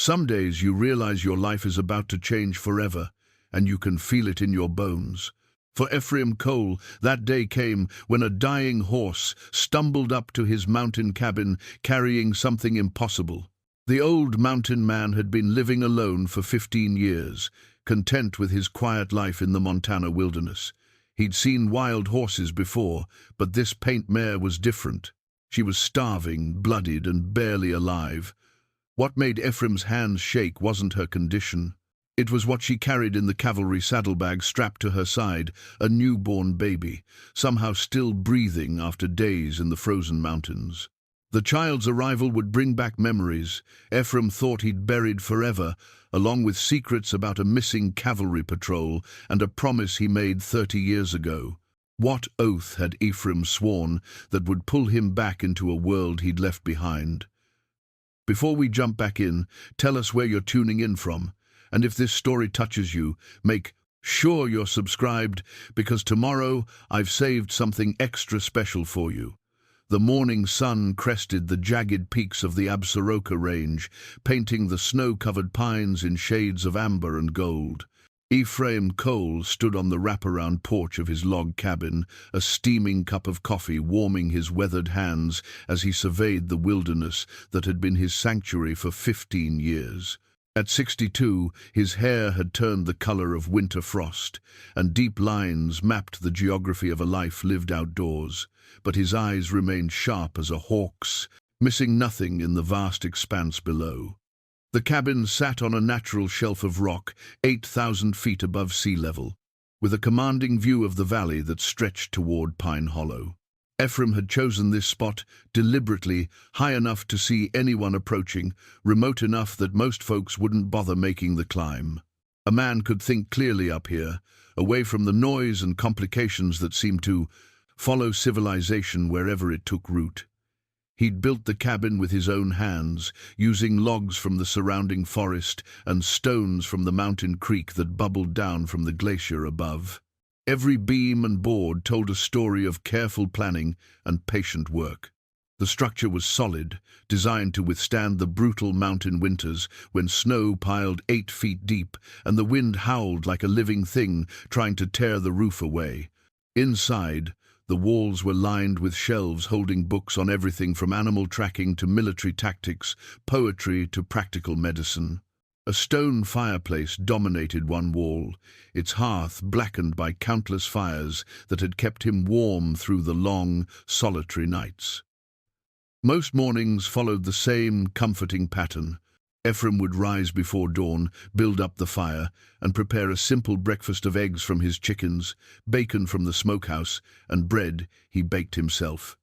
Some days you realize your life is about to change forever, and you can feel it in your bones. For Ephraim Cole, that day came when a dying horse stumbled up to his mountain cabin carrying something impossible. The old mountain man had been living alone for 15 years, content with his quiet life in the Montana wilderness. He'd seen wild horses before, but this paint mare was different. She was starving, bloodied, and barely alive. What made Ephraim's hands shake wasn't her condition. It was what she carried in the cavalry saddlebag strapped to her side, a newborn baby, somehow still breathing after days in the frozen mountains. The child's arrival would bring back memories Ephraim thought he'd buried forever, along with secrets about a missing cavalry patrol and a promise he made 30 years ago. What oath had Ephraim sworn that would pull him back into a world he'd left behind? Before we jump back in, tell us where you're tuning in from. And if this story touches you, make sure you're subscribed, because tomorrow I've saved something extra special for you. The morning sun crested the jagged peaks of the Absaroka Range, painting the snow-covered pines in shades of amber and gold. Ephraim Cole stood on the wraparound porch of his log cabin, a steaming cup of coffee warming his weathered hands as he surveyed the wilderness that had been his sanctuary for 15 years. At 62, his hair had turned the color of winter frost, and deep lines mapped the geography of a life lived outdoors, but his eyes remained sharp as a hawk's, missing nothing in the vast expanse below. The cabin sat on a natural shelf of rock, 8,000 feet above sea level, with a commanding view of the valley that stretched toward Pine Hollow. Ephraim had chosen this spot deliberately, high enough to see anyone approaching, remote enough that most folks wouldn't bother making the climb. A man could think clearly up here, away from the noise and complications that seemed to follow civilization wherever it took root. He'd built the cabin with his own hands, using logs from the surrounding forest and stones from the mountain creek that bubbled down from the glacier above. Every beam and board told a story of careful planning and patient work. The structure was solid, designed to withstand the brutal mountain winters when snow piled 8 feet deep and the wind howled like a living thing trying to tear the roof away. Inside, the walls were lined with shelves holding books on everything from animal tracking to military tactics, poetry to practical medicine. A stone fireplace dominated one wall, its hearth blackened by countless fires that had kept him warm through the long, solitary nights. Most mornings followed the same comforting pattern. Ephraim would rise before dawn, build up the fire, and prepare a simple breakfast of eggs from his chickens, bacon from the smokehouse, and bread he baked himself.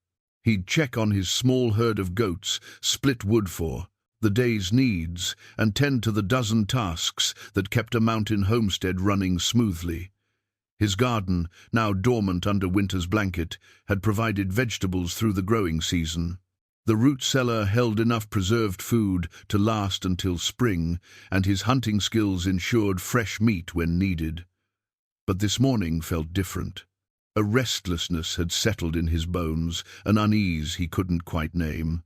He'd check on his small herd of goats, split wood for the day's needs, and tend to the dozen tasks that kept a mountain homestead running smoothly. His garden, now dormant under winter's blanket, had provided vegetables through the growing season. The root cellar held enough preserved food to last until spring, and his hunting skills ensured fresh meat when needed. But this morning felt different. A restlessness had settled in his bones, an unease he couldn't quite name.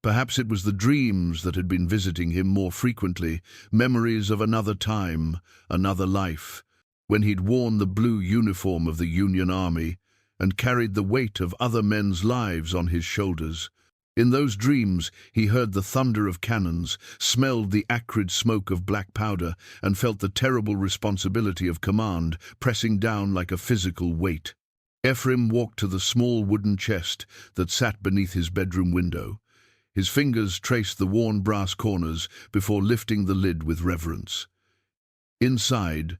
Perhaps it was the dreams that had been visiting him more frequently, memories of another time, another life, when he'd worn the blue uniform of the Union Army and carried the weight of other men's lives on his shoulders. In those dreams, he heard the thunder of cannons, smelled the acrid smoke of black powder, and felt the terrible responsibility of command pressing down like a physical weight. Ephraim walked to the small wooden chest that sat beneath his bedroom window. His fingers traced the worn brass corners before lifting the lid with reverence. Inside,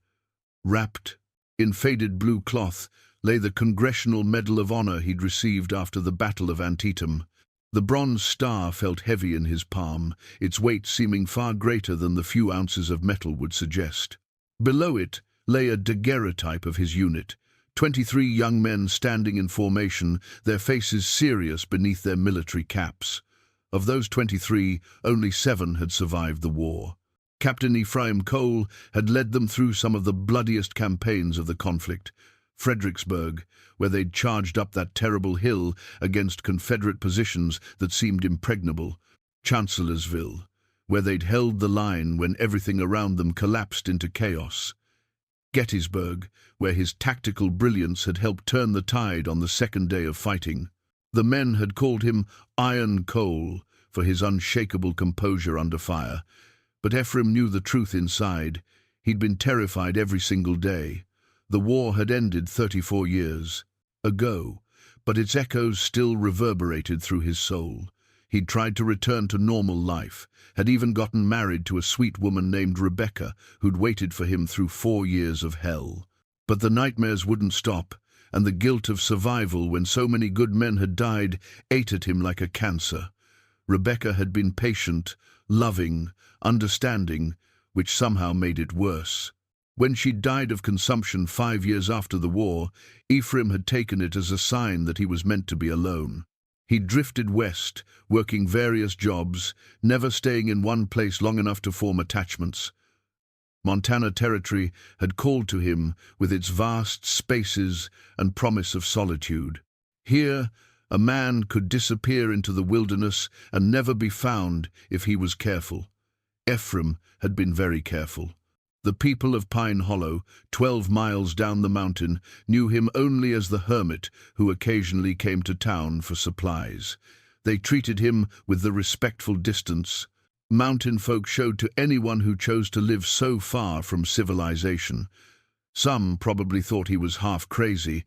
wrapped in faded blue cloth, lay the Congressional Medal of Honor he'd received after the Battle of Antietam. The bronze star felt heavy in his palm, its weight seeming far greater than the few ounces of metal would suggest. Below it lay a daguerreotype of his unit, 23 young men standing in formation, their faces serious beneath their military caps. Of those 23, only 7 had survived the war. Captain Ephraim Cole had led them through some of the bloodiest campaigns of the conflict. Fredericksburg, where they'd charged up that terrible hill against Confederate positions that seemed impregnable. Chancellorsville, where they'd held the line when everything around them collapsed into chaos. Gettysburg, where his tactical brilliance had helped turn the tide on the second day of fighting. The men had called him Iron Cole for his unshakable composure under fire, but Ephraim knew the truth inside. He'd been terrified every single day. The war had ended 34 years ago, but its echoes still reverberated through his soul. He'd tried to return to normal life, had even gotten married to a sweet woman named Rebecca, who'd waited for him through 4 years of hell. But the nightmares wouldn't stop, and the guilt of survival when so many good men had died ate at him like a cancer. Rebecca had been patient, loving, understanding, which somehow made it worse. When she died of consumption 5 years after the war, Ephraim had taken it as a sign that he was meant to be alone. He drifted west, working various jobs, never staying in one place long enough to form attachments. Montana Territory had called to him with its vast spaces and promise of solitude. Here, a man could disappear into the wilderness and never be found if he was careful. Ephraim had been very careful. The people of Pine Hollow, 12 miles down the mountain, knew him only as the hermit who occasionally came to town for supplies. They treated him with the respectful distance mountain folk showed to anyone who chose to live so far from civilization. Some probably thought he was half crazy,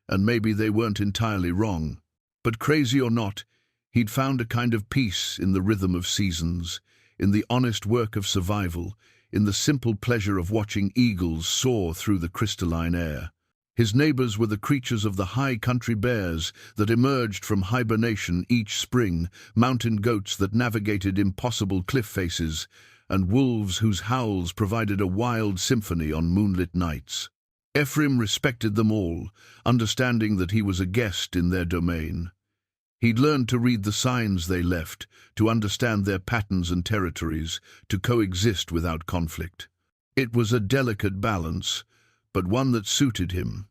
and maybe they weren't entirely wrong. But crazy or not, he'd found a kind of peace in the rhythm of seasons, in the honest work of survival, in the simple pleasure of watching eagles soar through the crystalline air. His neighbors were the creatures of the high country bears that emerged from hibernation each spring, mountain goats that navigated impossible cliff faces, and wolves whose howls provided a wild symphony on moonlit nights. Ephraim respected them all, understanding that he was a guest in their domain. He'd learned to read the signs they left, to understand their patterns and territories, to coexist without conflict. It was a delicate balance, but one that suited him.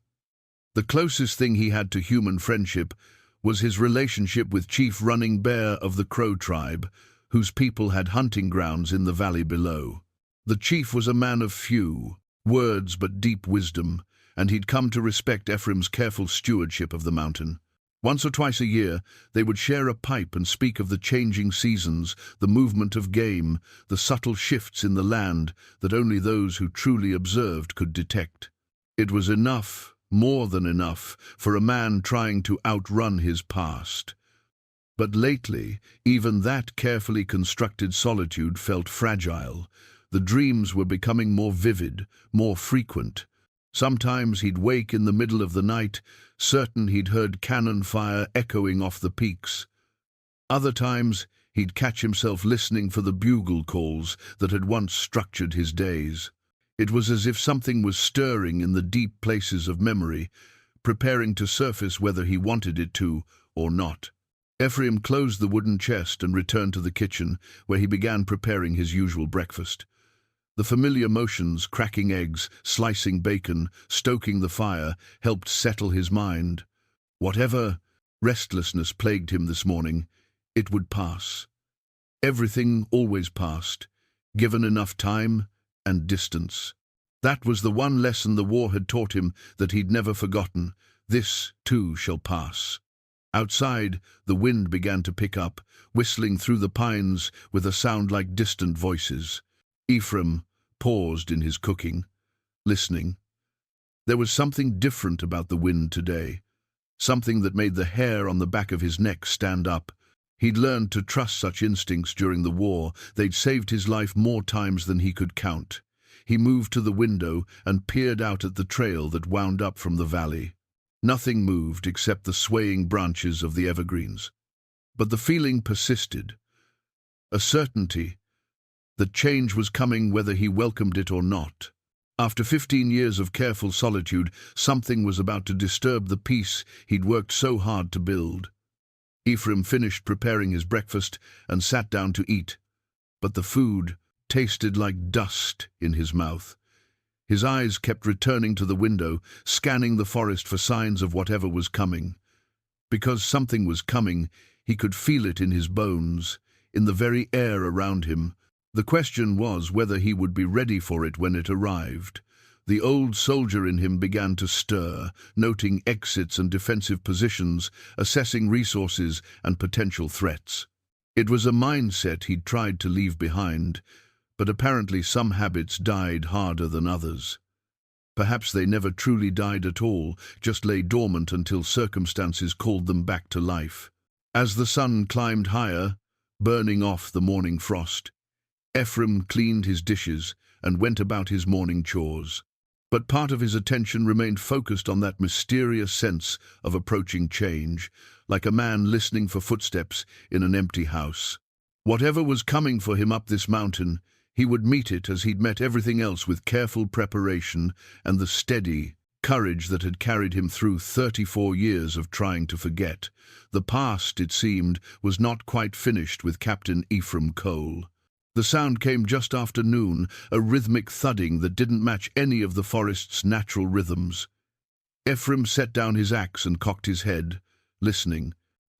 The closest thing he had to human friendship was his relationship with Chief Running Bear of the Crow tribe, whose people had hunting grounds in the valley below. The chief was a man of few words but deep wisdom, and he'd come to respect Ephraim's careful stewardship of the mountain. Once or twice a year, they would share a pipe and speak of the changing seasons, the movement of game, the subtle shifts in the land that only those who truly observed could detect. It was enough, more than enough, for a man trying to outrun his past. But lately, even that carefully constructed solitude felt fragile. The dreams were becoming more vivid, more frequent. Sometimes he'd wake in the middle of the night, certain he'd heard cannon fire echoing off the peaks. Other times, he'd catch himself listening for the bugle calls that had once structured his days. It was as if something was stirring in the deep places of memory, preparing to surface whether he wanted it to or not. Ephraim closed the wooden chest and returned to the kitchen, where he began preparing his usual breakfast. The familiar motions, cracking eggs, slicing bacon, stoking the fire, helped settle his mind. Whatever restlessness plagued him this morning, it would pass. Everything always passed, given enough time and distance. That was the one lesson the war had taught him that he'd never forgotten. This, too, shall pass. Outside, the wind began to pick up, whistling through the pines with a sound like distant voices. Ephraim paused in his cooking, listening. There was something different about the wind today, something that made the hair on the back of his neck stand up. He'd learned to trust such instincts during the war. They'd saved his life more times than he could count. He moved to the window and peered out at the trail that wound up from the valley. Nothing moved except the swaying branches of the evergreens. But the feeling persisted. A certainty that change was coming whether he welcomed it or not. After 15 years of careful solitude, something was about to disturb the peace he'd worked so hard to build. Ephraim finished preparing his breakfast and sat down to eat, but the food tasted like dust in his mouth. His eyes kept returning to the window, scanning the forest for signs of whatever was coming. Because something was coming, he could feel it in his bones, in the very air around him, The question was whether he would be ready for it when it arrived. The old soldier in him began to stir, noting exits and defensive positions, assessing resources and potential threats. It was a mindset he'd tried to leave behind, but apparently some habits died harder than others. Perhaps they never truly died at all, just lay dormant until circumstances called them back to life. As the sun climbed higher, burning off the morning frost, Ephraim cleaned his dishes and went about his morning chores. But part of his attention remained focused on that mysterious sense of approaching change, like a man listening for footsteps in an empty house. Whatever was coming for him up this mountain, he would meet it as he'd met everything else, with careful preparation and the steady courage that had carried him through 34 years of trying to forget. The past, it seemed, was not quite finished with Captain Ephraim Cole. The sound came just after noon, a rhythmic thudding that didn't match any of the forest's natural rhythms. Ephraim set down his axe and cocked his head, listening.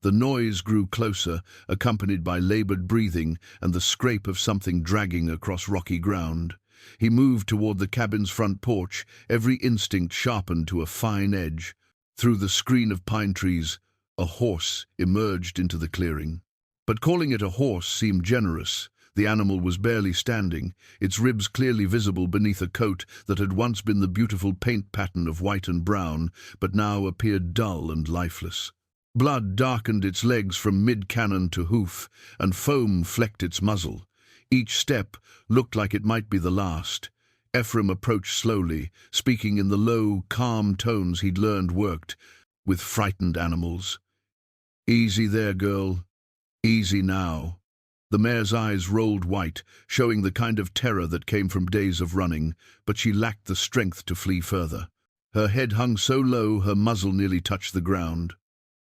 The noise grew closer, accompanied by labored breathing and the scrape of something dragging across rocky ground. He moved toward the cabin's front porch, every instinct sharpened to a fine edge. Through the screen of pine trees, a horse emerged into the clearing. But calling it a horse seemed generous. The animal was barely standing, its ribs clearly visible beneath a coat that had once been the beautiful paint pattern of white and brown, but now appeared dull and lifeless. Blood darkened its legs from mid-cannon to hoof, and foam flecked its muzzle. Each step looked like it might be the last. Ephraim approached slowly, speaking in the low, calm tones he'd learned worked with frightened animals. "Easy there, girl. Easy now." The mare's eyes rolled white, showing the kind of terror that came from days of running, but she lacked the strength to flee further. Her head hung so low her muzzle nearly touched the ground.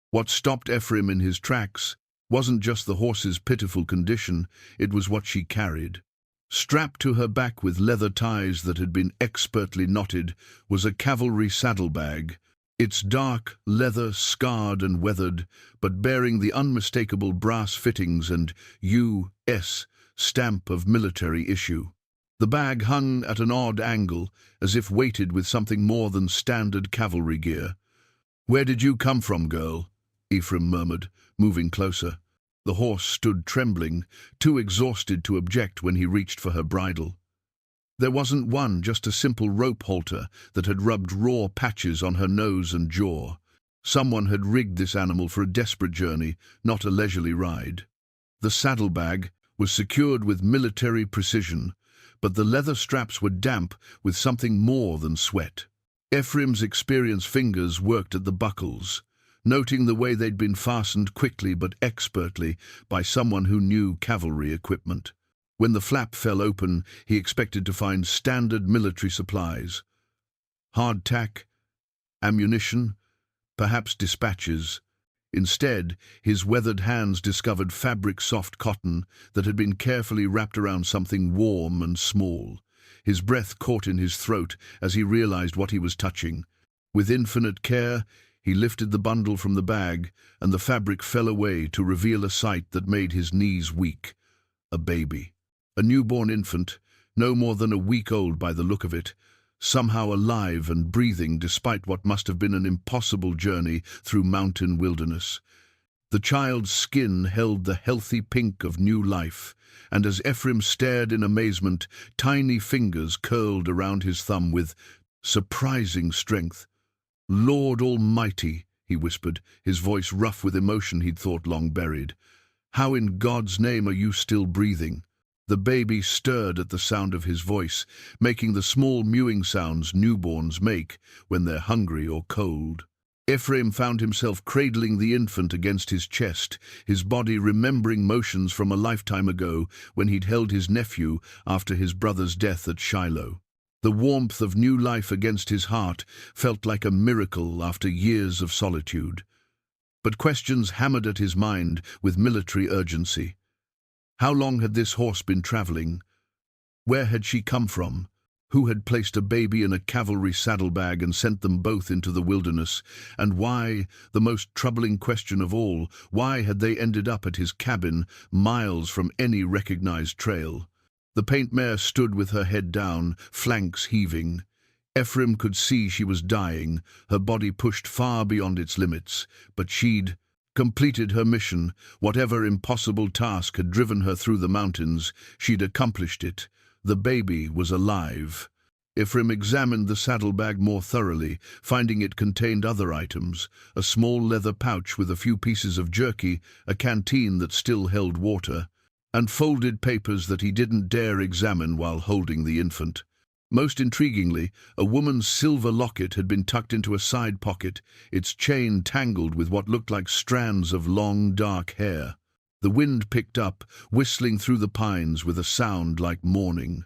What stopped Ephraim in his tracks wasn't just the horse's pitiful condition, it was what she carried. Strapped to her back with leather ties that had been expertly knotted was a cavalry saddlebag, its dark leather scarred and weathered, but bearing the unmistakable brass fittings and U.S. stamp of military issue. The bag hung at an odd angle, as if weighted with something more than standard cavalry gear. "Where did you come from, girl?" Ephraim murmured, moving closer. The horse stood trembling, too exhausted to object when he reached for her bridle. There wasn't one, just a simple rope halter that had rubbed raw patches on her nose and jaw. Someone had rigged this animal for a desperate journey, not a leisurely ride. The saddlebag was secured with military precision, but the leather straps were damp with something more than sweat. Ephraim's experienced fingers worked at the buckles, noting the way they'd been fastened quickly but expertly by someone who knew cavalry equipment. When the flap fell open, he expected to find standard military supplies. Hardtack, ammunition, perhaps dispatches. Instead, his weathered hands discovered fabric-soft cotton that had been carefully wrapped around something warm and small. His breath caught in his throat as he realized what he was touching. With infinite care, he lifted the bundle from the bag, and the fabric fell away to reveal a sight that made his knees weak. A baby. A newborn infant, no more than a week old by the look of it, somehow alive and breathing despite what must have been an impossible journey through mountain wilderness. The child's skin held the healthy pink of new life, and as Ephraim stared in amazement, tiny fingers curled around his thumb with surprising strength. "Lord Almighty," he whispered, his voice rough with emotion he'd thought long buried. "How in God's name are you still breathing?" The baby stirred at the sound of his voice, making the small mewing sounds newborns make when they're hungry or cold. Ephraim found himself cradling the infant against his chest, his body remembering motions from a lifetime ago when he'd held his nephew after his brother's death at Shiloh. The warmth of new life against his heart felt like a miracle after years of solitude. But questions hammered at his mind with military urgency. How long had this horse been traveling? Where had she come from? Who had placed a baby in a cavalry saddlebag and sent them both into the wilderness? And why, the most troubling question of all, why had they ended up at his cabin, miles from any recognized trail? The paint mare stood with her head down, flanks heaving. Ephraim could see she was dying, her body pushed far beyond its limits, but she'd completed her mission. Whatever impossible task had driven her through the mountains, she'd accomplished it. The baby was alive. Ephraim examined the saddlebag more thoroughly, finding it contained other items, a small leather pouch with a few pieces of jerky, a canteen that still held water, and folded papers that he didn't dare examine while holding the infant. Most intriguingly, a woman's silver locket had been tucked into a side pocket, its chain tangled with what looked like strands of long, dark hair. The wind picked up, whistling through the pines with a sound like mourning.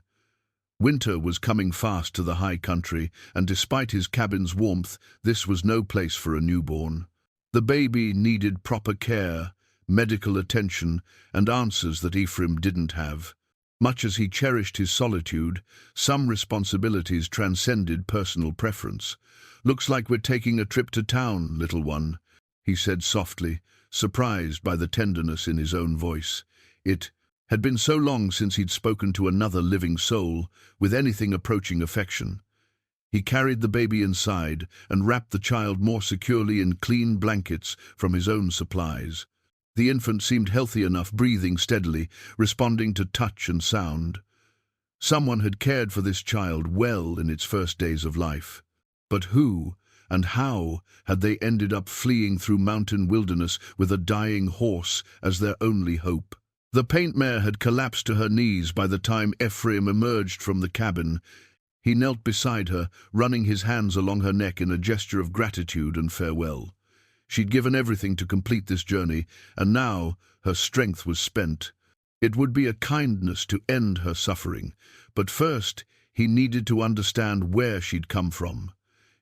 Winter was coming fast to the high country, and despite his cabin's warmth, this was no place for a newborn. The baby needed proper care, medical attention, and answers that Ephraim didn't have. Much as he cherished his solitude, some responsibilities transcended personal preference. "Looks like we're taking a trip to town, little one," he said softly, surprised by the tenderness in his own voice. It had been so long since he'd spoken to another living soul with anything approaching affection. He carried the baby inside and wrapped the child more securely in clean blankets from his own supplies. The infant seemed healthy enough, breathing steadily, responding to touch and sound. Someone had cared for this child well in its first days of life. But who and how had they ended up fleeing through mountain wilderness with a dying horse as their only hope? The paint mare had collapsed to her knees by the time Ephraim emerged from the cabin. He knelt beside her, running his hands along her neck in a gesture of gratitude and farewell. She'd given everything to complete this journey, and now her strength was spent. It would be a kindness to end her suffering, but first he needed to understand where she'd come from.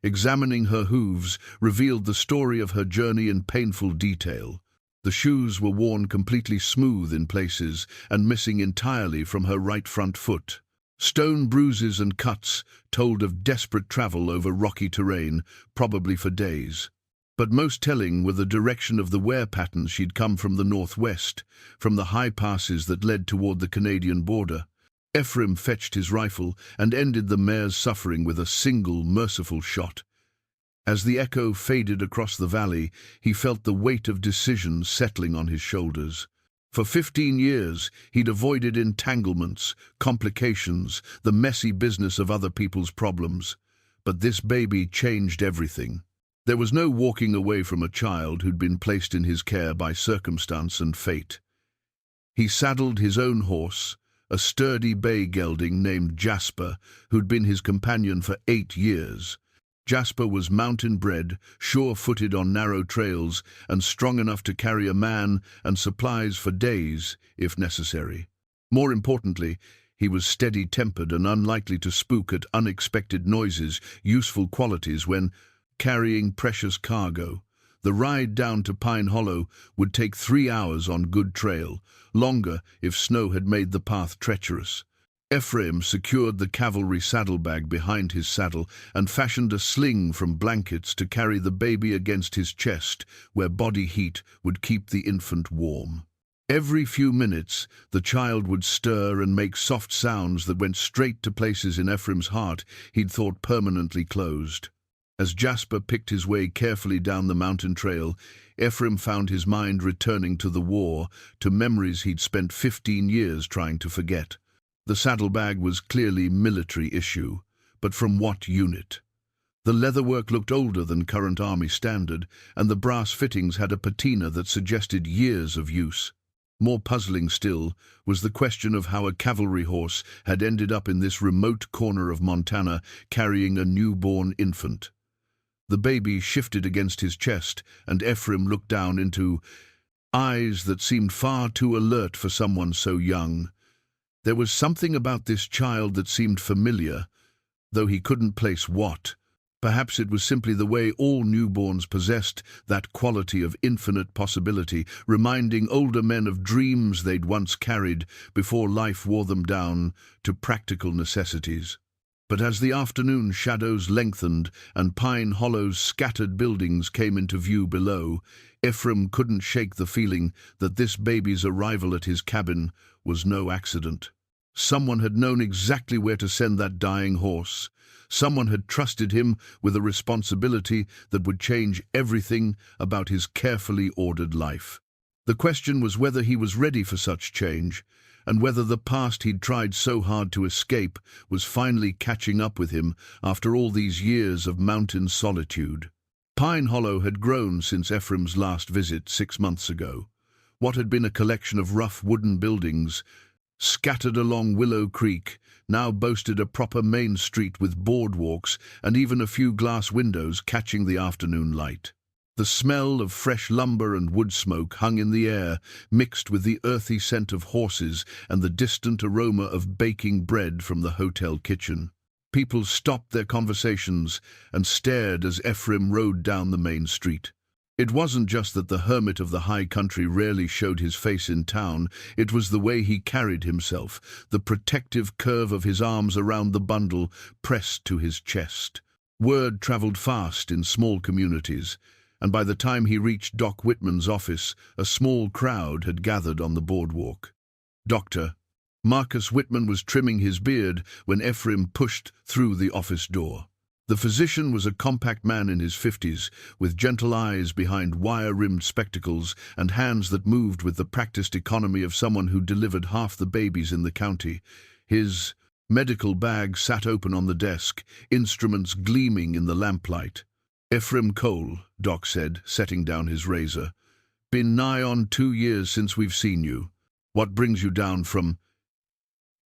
Examining her hooves revealed the story of her journey in painful detail. The shoes were worn completely smooth in places and missing entirely from her right front foot. Stone bruises and cuts told of desperate travel over rocky terrain, probably for days. But most telling were the direction of the wear patterns. She'd come from the northwest, from the high passes that led toward the Canadian border. Ephraim fetched his rifle and ended the mare's suffering with a single merciful shot. As the echo faded across the valley, he felt the weight of decision settling on his shoulders. For 15 years, he'd avoided entanglements, complications, the messy business of other people's problems. But this baby changed everything. There was no walking away from a child who'd been placed in his care by circumstance and fate. He saddled his own horse, a sturdy bay gelding named Jasper, who'd been his companion for 8 years. Jasper was mountain-bred, sure-footed on narrow trails, and strong enough to carry a man and supplies for days, if necessary. More importantly, he was steady-tempered and unlikely to spook at unexpected noises, useful qualities when carrying precious cargo. The ride down to Pine Hollow would take 3 hours on good trail, longer if snow had made the path treacherous. Ephraim secured the cavalry saddlebag behind his saddle and fashioned a sling from blankets to carry the baby against his chest, where body heat would keep the infant warm. Every few minutes, the child would stir and make soft sounds that went straight to places in Ephraim's heart he'd thought permanently closed. As Jasper picked his way carefully down the mountain trail, Ephraim found his mind returning to the war, to memories he'd spent 15 years trying to forget. The saddlebag was clearly military issue, but from what unit? The leatherwork looked older than current army standard, and the brass fittings had a patina that suggested years of use. More puzzling still was the question of how a cavalry horse had ended up in this remote corner of Montana carrying a newborn infant. The baby shifted against his chest, and Ephraim looked down into eyes that seemed far too alert for someone so young. There was something about this child that seemed familiar, though he couldn't place what. Perhaps it was simply the way all newborns possessed that quality of infinite possibility, reminding older men of dreams they'd once carried before life wore them down to practical necessities. But as the afternoon shadows lengthened and Pine Hollow's scattered buildings came into view below, Ephraim couldn't shake the feeling that this baby's arrival at his cabin was no accident. Someone had known exactly where to send that dying horse. Someone had trusted him with a responsibility that would change everything about his carefully ordered life. The question was whether he was ready for such change, and whether the past he'd tried so hard to escape was finally catching up with him after all these years of mountain solitude. Pine Hollow had grown since Ephraim's last visit 6 months ago. What had been a collection of rough wooden buildings scattered along Willow Creek now boasted a proper main street with boardwalks and even a few glass windows catching the afternoon light. The smell of fresh lumber and wood smoke hung in the air, mixed with the earthy scent of horses and the distant aroma of baking bread from the hotel kitchen. People stopped their conversations and stared as Ephraim rode down the main street. It wasn't just that the hermit of the high country rarely showed his face in town, it was the way he carried himself, the protective curve of his arms around the bundle pressed to his chest. Word traveled fast in small communities, and by the time he reached Doc Whitman's office, a small crowd had gathered on the boardwalk. Dr. Marcus Whitman was trimming his beard when Ephraim pushed through the office door. The physician was a compact man in his 50s, with gentle eyes behind wire-rimmed spectacles and hands that moved with the practiced economy of someone who delivered half the babies in the county. His medical bag sat open on the desk, instruments gleaming in the lamplight. "Ephraim Cole," Doc said, setting down his razor. "Been nigh on 2 years since we've seen you. What brings you down from—"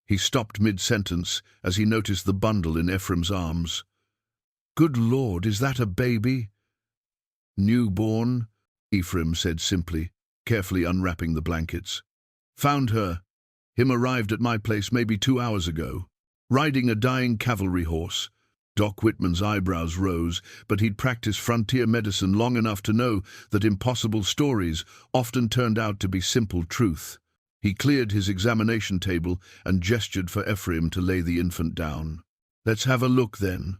He stopped mid-sentence as he noticed the bundle in Ephraim's arms. "Good Lord, is that a baby?" "Newborn," Ephraim said simply, carefully unwrapping the blankets. "Found her. Him arrived at my place maybe 2 hours ago, riding a dying cavalry horse." Doc Whitman's eyebrows rose, but he'd practiced frontier medicine long enough to know that impossible stories often turned out to be simple truth. He cleared his examination table and gestured for Ephraim to lay the infant down. "Let's have a look then."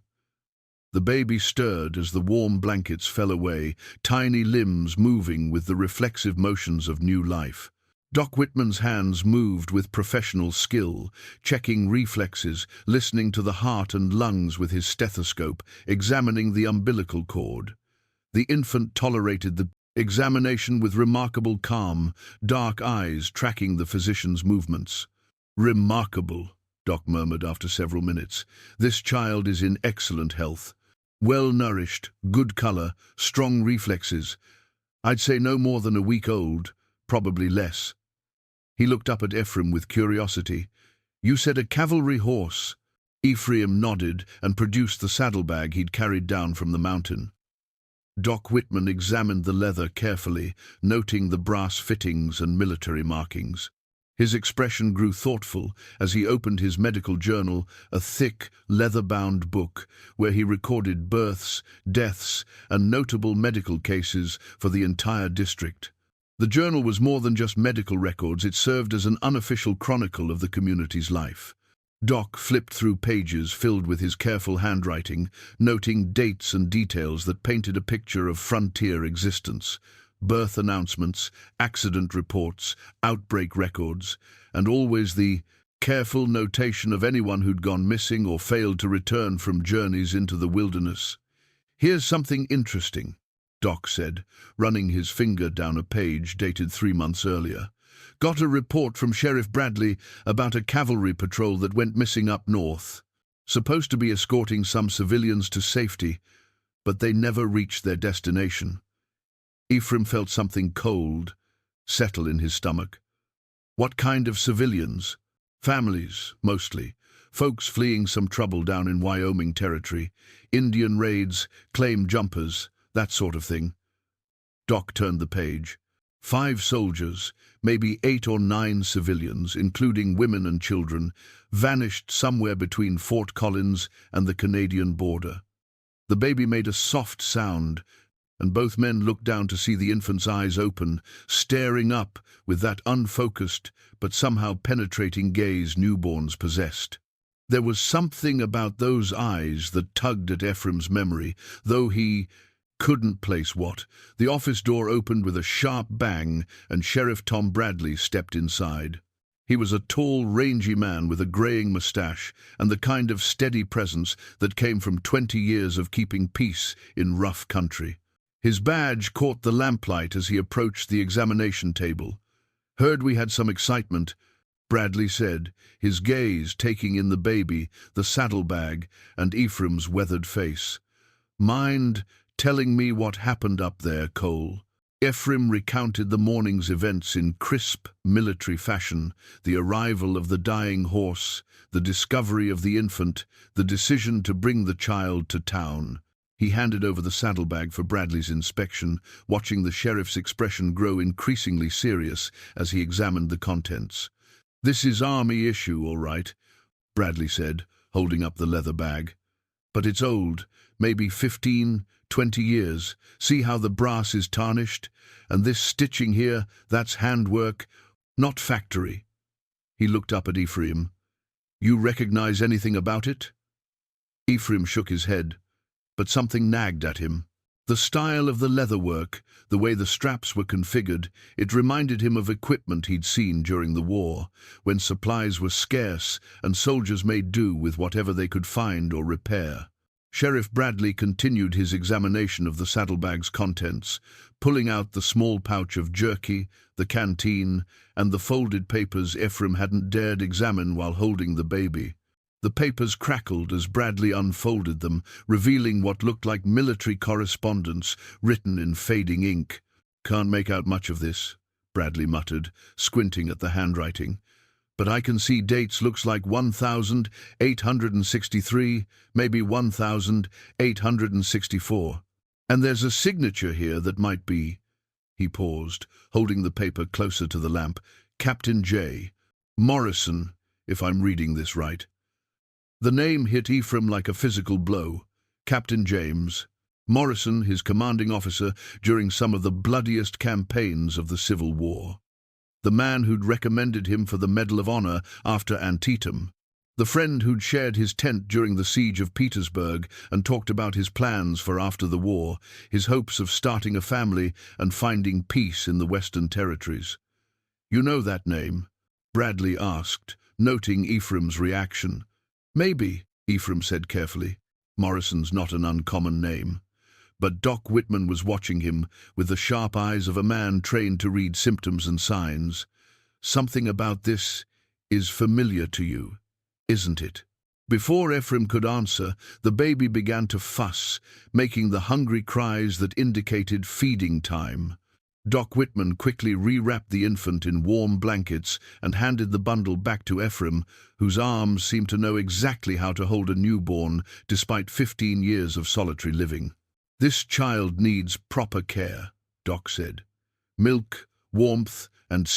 The baby stirred as the warm blankets fell away, tiny limbs moving with the reflexive motions of new life. Doc Whitman's hands moved with professional skill, checking reflexes, listening to the heart and lungs with his stethoscope, examining the umbilical cord. The infant tolerated the examination with remarkable calm, dark eyes tracking the physician's movements. "Remarkable," Doc murmured after several minutes. "This child is in excellent health. Well-nourished, good color, strong reflexes. I'd say no more than a week old, probably less." He looked up at Ephraim with curiosity. "You said a cavalry horse?" Ephraim nodded and produced the saddlebag he'd carried down from the mountain. Doc Whitman examined the leather carefully, noting the brass fittings and military markings. His expression grew thoughtful as he opened his medical journal, a thick, leather-bound book where he recorded births, deaths, and notable medical cases for the entire district. The journal was more than just medical records, it served as an unofficial chronicle of the community's life. Doc flipped through pages filled with his careful handwriting, noting dates and details that painted a picture of frontier existence. Birth announcements, accident reports, outbreak records, and always the careful notation of anyone who'd gone missing or failed to return from journeys into the wilderness. "Here's something interesting," Doc said, running his finger down a page dated 3 months earlier. "Got a report from Sheriff Bradley about a cavalry patrol that went missing up north. Supposed to be escorting some civilians to safety, but they never reached their destination." Ephraim felt something cold settle in his stomach. What kind of civilians? Families, mostly. Folks fleeing some trouble down in Wyoming territory. Indian raids, claim jumpers, that sort of thing. Doc turned the page. 5 soldiers, maybe 8 or 9 civilians, including women and children, vanished somewhere between Fort Collins and the Canadian border. The baby made a soft sound, and both men looked down to see the infant's eyes open, staring up with that unfocused but somehow penetrating gaze newborns possessed. There was something about those eyes that tugged at Ephraim's memory, though he couldn't place what. The office door opened with a sharp bang, and Sheriff Tom Bradley stepped inside. He was a tall, rangy man with a greying moustache and the kind of steady presence that came from 20 years of keeping peace in rough country. His badge caught the lamplight as he approached the examination table. "Heard we had some excitement," Bradley said, his gaze taking in the baby, the saddlebag, and Ephraim's weathered face. "Mind telling me what happened up there, Cole?" Ephraim recounted the morning's events in crisp, military fashion: the arrival of the dying horse, the discovery of the infant, the decision to bring the child to town. He handed over the saddlebag for Bradley's inspection, watching the sheriff's expression grow increasingly serious as he examined the contents. "This is Army issue, all right," Bradley said, holding up the leather bag. "But it's old, maybe 15, 20 years. See how the brass is tarnished? And this stitching here, that's handwork, not factory." He looked up at Ephraim. "You recognize anything about it?" Ephraim shook his head, but something nagged at him. The style of the leatherwork, the way the straps were configured, it reminded him of equipment he'd seen during the war, when supplies were scarce and soldiers made do with whatever they could find or repair. Sheriff Bradley continued his examination of the saddlebag's contents, pulling out the small pouch of jerky, the canteen, and the folded papers Ephraim hadn't dared examine while holding the baby. The papers crackled as Bradley unfolded them, revealing what looked like military correspondence written in fading ink. "Can't make out much of this," Bradley muttered, squinting at the handwriting. "But I can see dates. Looks like 1863, maybe 1864. And there's a signature here that might be—" He paused, holding the paper closer to the lamp. "Captain J. Morrison, if I'm reading this right." The name hit Ephraim like a physical blow. Captain James Morrison, his commanding officer during some of the bloodiest campaigns of the Civil War. The man who'd recommended him for the Medal of Honor after Antietam. The friend who'd shared his tent during the siege of Petersburg and talked about his plans for after the war, his hopes of starting a family and finding peace in the Western Territories. "You know that name?" Bradley asked, noting Ephraim's reaction. "Maybe," Ephraim said carefully. "Morrison's not an uncommon name." But Doc Whitman was watching him with the sharp eyes of a man trained to read symptoms and signs. "Something about this is familiar to you, isn't it?" Before Ephraim could answer, the baby began to fuss, making the hungry cries that indicated feeding time. Doc Whitman quickly rewrapped the infant in warm blankets and handed the bundle back to Ephraim, whose arms seemed to know exactly how to hold a newborn despite 15 years of solitary living. "This child needs proper care," Doc said. "Milk, warmth, and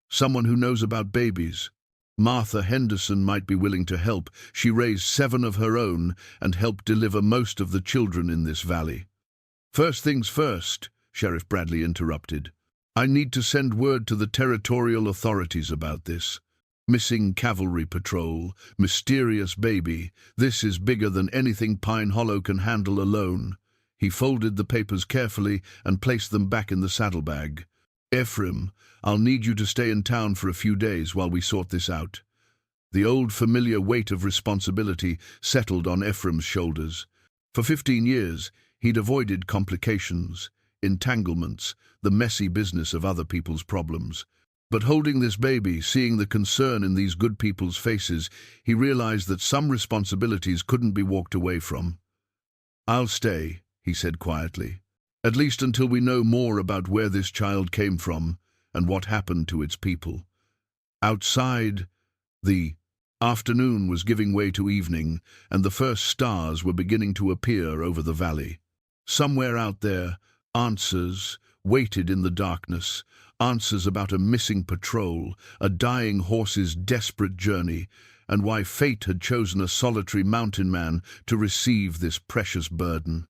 someone who knows about babies. Martha Henderson might be willing to help. She raised 7 of her own and helped deliver most of the children in this valley." "First things first," Sheriff Bradley interrupted. "I need to send word to the territorial authorities about this. Missing cavalry patrol, mysterious baby. This is bigger than anything Pine Hollow can handle alone." He folded the papers carefully and placed them back in the saddlebag. "Ephraim, I'll need you to stay in town for a few days while we sort this out." The old familiar weight of responsibility settled on Ephraim's shoulders. For 15 years, he'd avoided complications, entanglements, the messy business of other people's problems. But holding this baby, seeing the concern in these good people's faces, he realized that some responsibilities couldn't be walked away from. "I'll stay," he said quietly, "at least until we know more about where this child came from and what happened to its people." Outside, the afternoon was giving way to evening, and the first stars were beginning to appear over the valley. Somewhere out there, answers waited in the darkness, answers about a missing patrol, a dying horse's desperate journey, and why fate had chosen a solitary mountain man to receive this precious burden.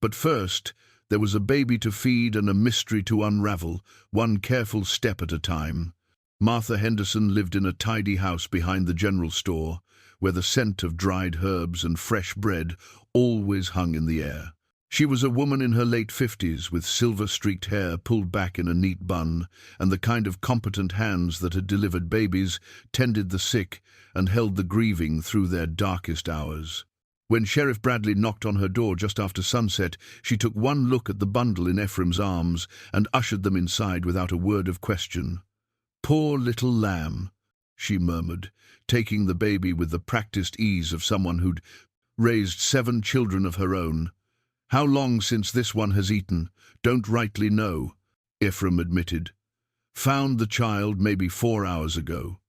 But first, there was a baby to feed and a mystery to unravel, one careful step at a time. Martha Henderson lived in a tidy house behind the general store, where the scent of dried herbs and fresh bread always hung in the air. She was a woman in her late 50s with silver-streaked hair pulled back in a neat bun, and the kind of competent hands that had delivered babies, tended the sick, and held the grieving through their darkest hours. When Sheriff Bradley knocked on her door just after sunset, she took one look at the bundle in Ephraim's arms and ushered them inside without a word of question. "Poor little lamb," she murmured, taking the baby with the practiced ease of someone who'd raised 7 children of her own. "How long since this one has eaten? Don't rightly know," Ephraim admitted. "Found the child maybe 4 hours ago."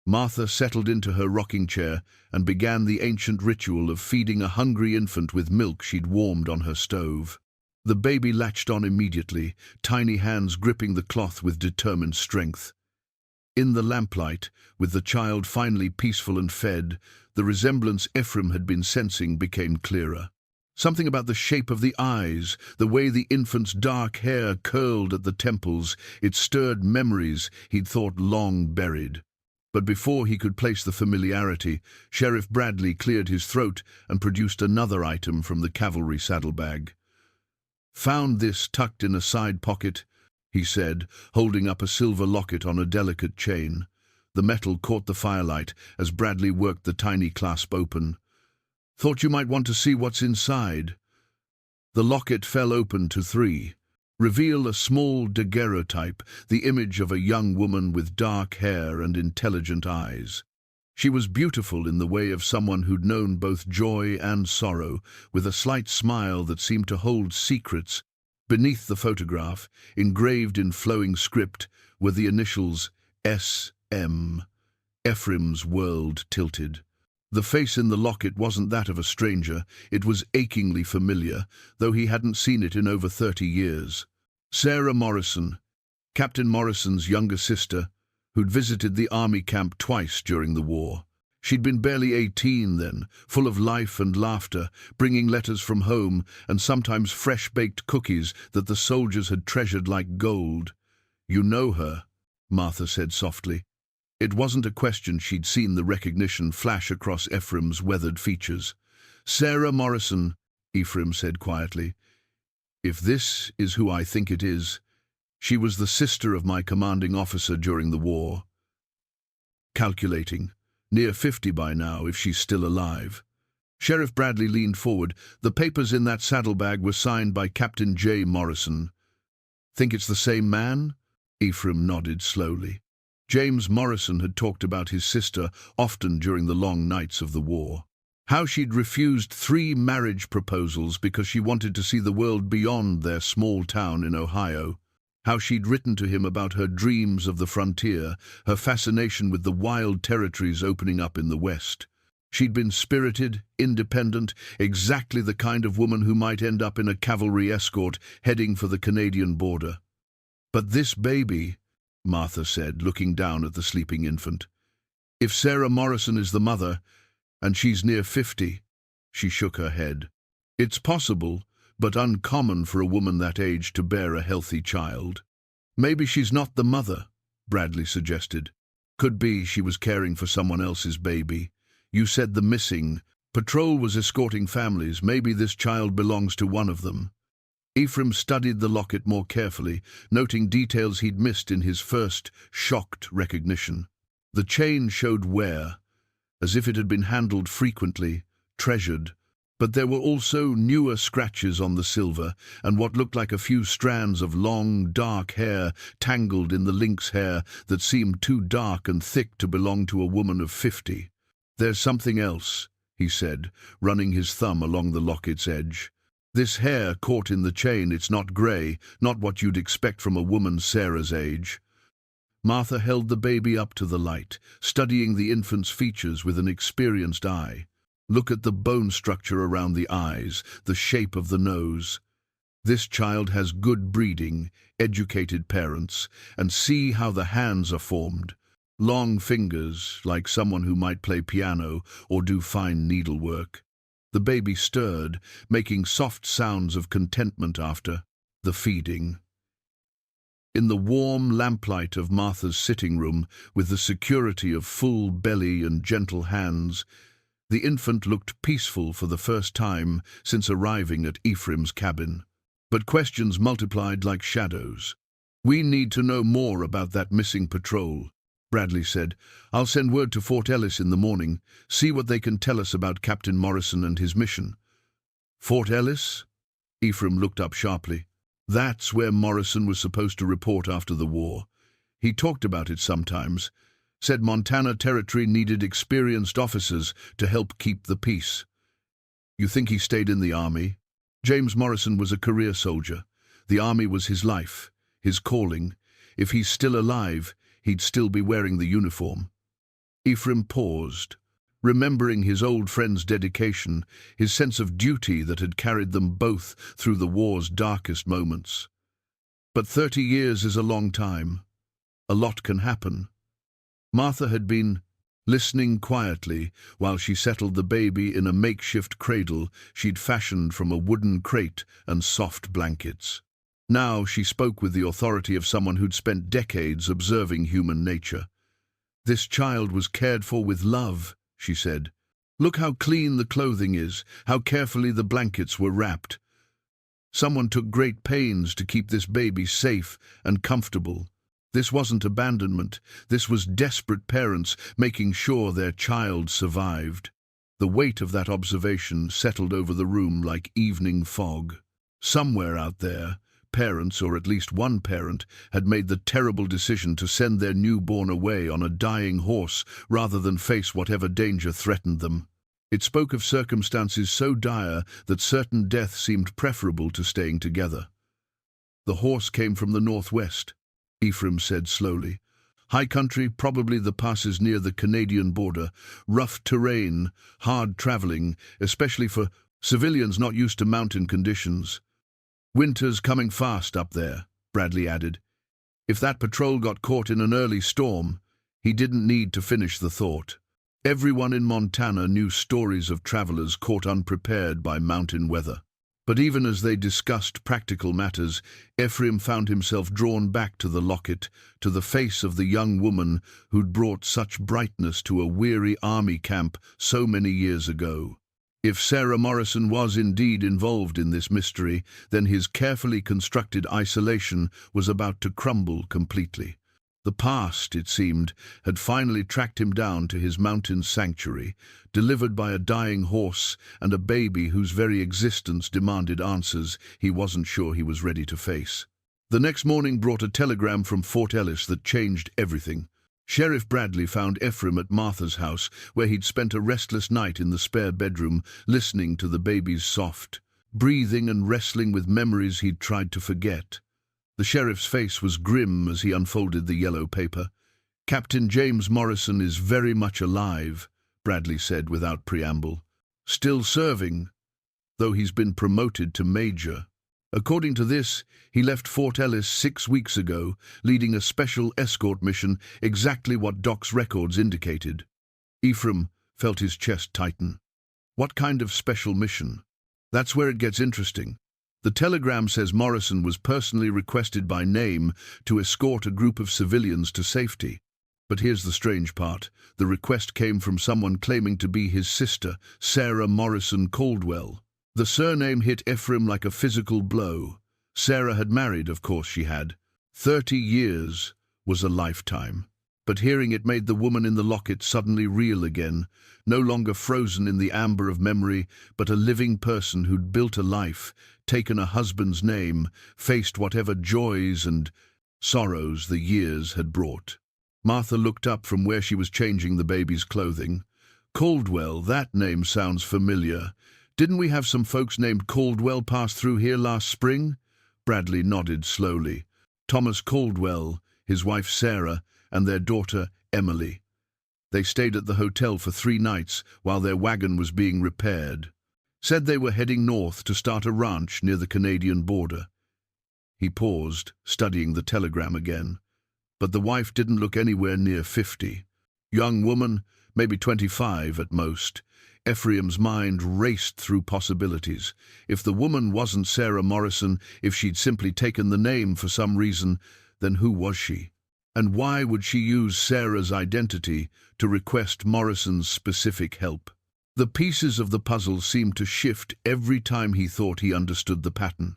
Martha settled into her rocking chair and began the ancient ritual of feeding a hungry infant with milk she'd warmed on her stove. The baby latched on immediately, tiny hands gripping the cloth with determined strength. In the lamplight, with the child finally peaceful and fed, the resemblance Ephraim had been sensing became clearer. Something about the shape of the eyes, the way the infant's dark hair curled at the temples, it stirred memories he'd thought long buried. But before he could place the familiarity, Sheriff Bradley cleared his throat and produced another item from the cavalry saddlebag. "Found this tucked in a side pocket," he said, holding up a silver locket on a delicate chain. The metal caught the firelight as Bradley worked the tiny clasp open. "Thought you might want to see what's inside." The locket fell open to 3. Reveal a small daguerreotype, the image of a young woman with dark hair and intelligent eyes. She was beautiful in the way of someone who'd known both joy and sorrow, with a slight smile that seemed to hold secrets. Beneath the photograph, engraved in flowing script, were the initials S.M. Ephraim's world tilted. The face in the locket wasn't that of a stranger, it was achingly familiar, though he hadn't seen it in over 30 years. Sarah Morrison, Captain Morrison's younger sister, who'd visited the army camp twice during the war. She'd been barely 18 then, full of life and laughter, bringing letters from home and sometimes fresh-baked cookies that the soldiers had treasured like gold. "You know her," Martha said softly. It wasn't a question, she'd seen the recognition flash across Ephraim's weathered features. "Sarah Morrison," Ephraim said quietly. "If this is who I think it is, she was the sister of my commanding officer during the war. Calculating, near 50 by now if she's still alive." Sheriff Bradley leaned forward. "The papers in that saddlebag were signed by Captain J. Morrison." "Think it's the same man?" Ephraim nodded slowly. James Morrison had talked about his sister often during the long nights of the war. How she'd refused 3 marriage proposals because she wanted to see the world beyond their small town in Ohio. How she'd written to him about her dreams of the frontier, her fascination with the wild territories opening up in the West. She'd been spirited, independent, exactly the kind of woman who might end up in a cavalry escort heading for the Canadian border. "But this baby," Martha said, looking down at the sleeping infant. "If Sarah Morrison is the mother, and she's near 50, she shook her head. "It's possible, but uncommon for a woman that age to bear a healthy child." "Maybe she's not the mother," Bradley suggested. "Could be she was caring for someone else's baby. You said the missing. Patrol was escorting families. Maybe this child belongs to one of them." Ephraim studied the locket more carefully, noting details he'd missed in his first shocked recognition. The chain showed wear, as if it had been handled frequently, treasured, but there were also newer scratches on the silver and what looked like a few strands of long, dark hair tangled in the lynx hair that seemed too dark and thick to belong to a woman of 50. "There's something else," he said, running his thumb along the locket's edge. "This hair caught in the chain, it's not grey, not what you'd expect from a woman Sarah's age." Martha held the baby up to the light, studying the infant's features with an experienced eye. "Look at the bone structure around the eyes, the shape of the nose. This child has good breeding, educated parents, and see how the hands are formed. Long fingers, like someone who might play piano or do fine needlework." The baby stirred, making soft sounds of contentment after the feeding. In the warm lamplight of Martha's sitting room, with the security of full belly and gentle hands, The infant looked peaceful for the first time since arriving at Ephraim's cabin. But questions multiplied like shadows. "We need to know more about that missing patrol," Bradley said. "I'll send word to Fort Ellis in the morning, see what they can tell us about Captain Morrison and his mission." "Fort Ellis?" Ephraim looked up sharply. "That's where Morrison was supposed to report after the war. He talked about it sometimes, said Montana Territory needed experienced officers to help keep the peace." "You think he stayed in the army?" James Morrison was a career soldier. The army was his life, his calling. If he's still alive, he'd still be wearing the uniform. Ephraim paused, remembering his old friend's dedication, his sense of duty that had carried them both through the war's darkest moments. But 30 years is a long time. A lot can happen. Martha had been listening quietly while she settled the baby in a makeshift cradle she'd fashioned from a wooden crate and soft blankets. Now she spoke with the authority of someone who'd spent decades observing human nature. "This child was cared for with love," she said. "Look how clean the clothing is, how carefully the blankets were wrapped. Someone took great pains to keep this baby safe and comfortable. This wasn't abandonment. This was desperate parents making sure their child survived." The weight of that observation settled over the room like evening fog. Somewhere out there, parents, or at least one parent, had made the terrible decision to send their newborn away on a dying horse rather than face whatever danger threatened them. It spoke of circumstances so dire that certain death seemed preferable to staying together. "The horse came from the northwest," Ephraim said slowly. "High country, probably the passes near the Canadian border. Rough terrain, hard traveling, especially for civilians not used to mountain conditions. Winter's coming fast up there," Bradley added. If that patrol got caught in an early storm, he didn't need to finish the thought. Everyone in Montana knew stories of travelers caught unprepared by mountain weather. But even as they discussed practical matters, Ephraim found himself drawn back to the locket, to the face of the young woman who'd brought such brightness to a weary army camp so many years ago. If Sarah Morrison was indeed involved in this mystery, then his carefully constructed isolation was about to crumble completely. The past, it seemed, had finally tracked him down to his mountain sanctuary, delivered by a dying horse and a baby whose very existence demanded answers he wasn't sure he was ready to face. The next morning brought a telegram from Fort Ellis that changed everything. Sheriff Bradley found Ephraim at Martha's house, where he'd spent a restless night in the spare bedroom, listening to the baby's soft breathing and wrestling with memories he'd tried to forget. The sheriff's face was grim as he unfolded the yellow paper. "Captain James Morrison is very much alive," Bradley said without preamble. "Still serving, though he's been promoted to major. According to this, he left Fort Ellis 6 weeks ago, leading a special escort mission, exactly what Doc's records indicated." Ephraim felt his chest tighten. What kind of special mission? That's where it gets interesting. The telegram says Morrison was personally requested by name to escort a group of civilians to safety. But here's the strange part. The request came from someone claiming to be his sister, Sarah Morrison Caldwell. The surname hit Ephraim like a physical blow. Sarah had married, of course she had. 30 years was a lifetime. But hearing it made the woman in the locket suddenly real again, no longer frozen in the amber of memory, but a living person who'd built a life, taken a husband's name, faced whatever joys and sorrows the years had brought. Martha looked up from where she was changing the baby's clothing. "Caldwell, that name sounds familiar. Didn't we have some folks named Caldwell pass through here last spring?" Bradley nodded slowly. "Thomas Caldwell, his wife Sarah, and their daughter Emily. They stayed at the hotel for 3 nights while their wagon was being repaired. Said they were heading north to start a ranch near the Canadian border." He paused, studying the telegram again. But the wife didn't look anywhere near 50. Young woman, maybe 25 at most. Ephraim's mind raced through possibilities. If the woman wasn't Sarah Morrison, if she'd simply taken the name for some reason, then who was she? And why would she use Sarah's identity to request Morrison's specific help? The pieces of the puzzle seemed to shift every time he thought he understood the pattern.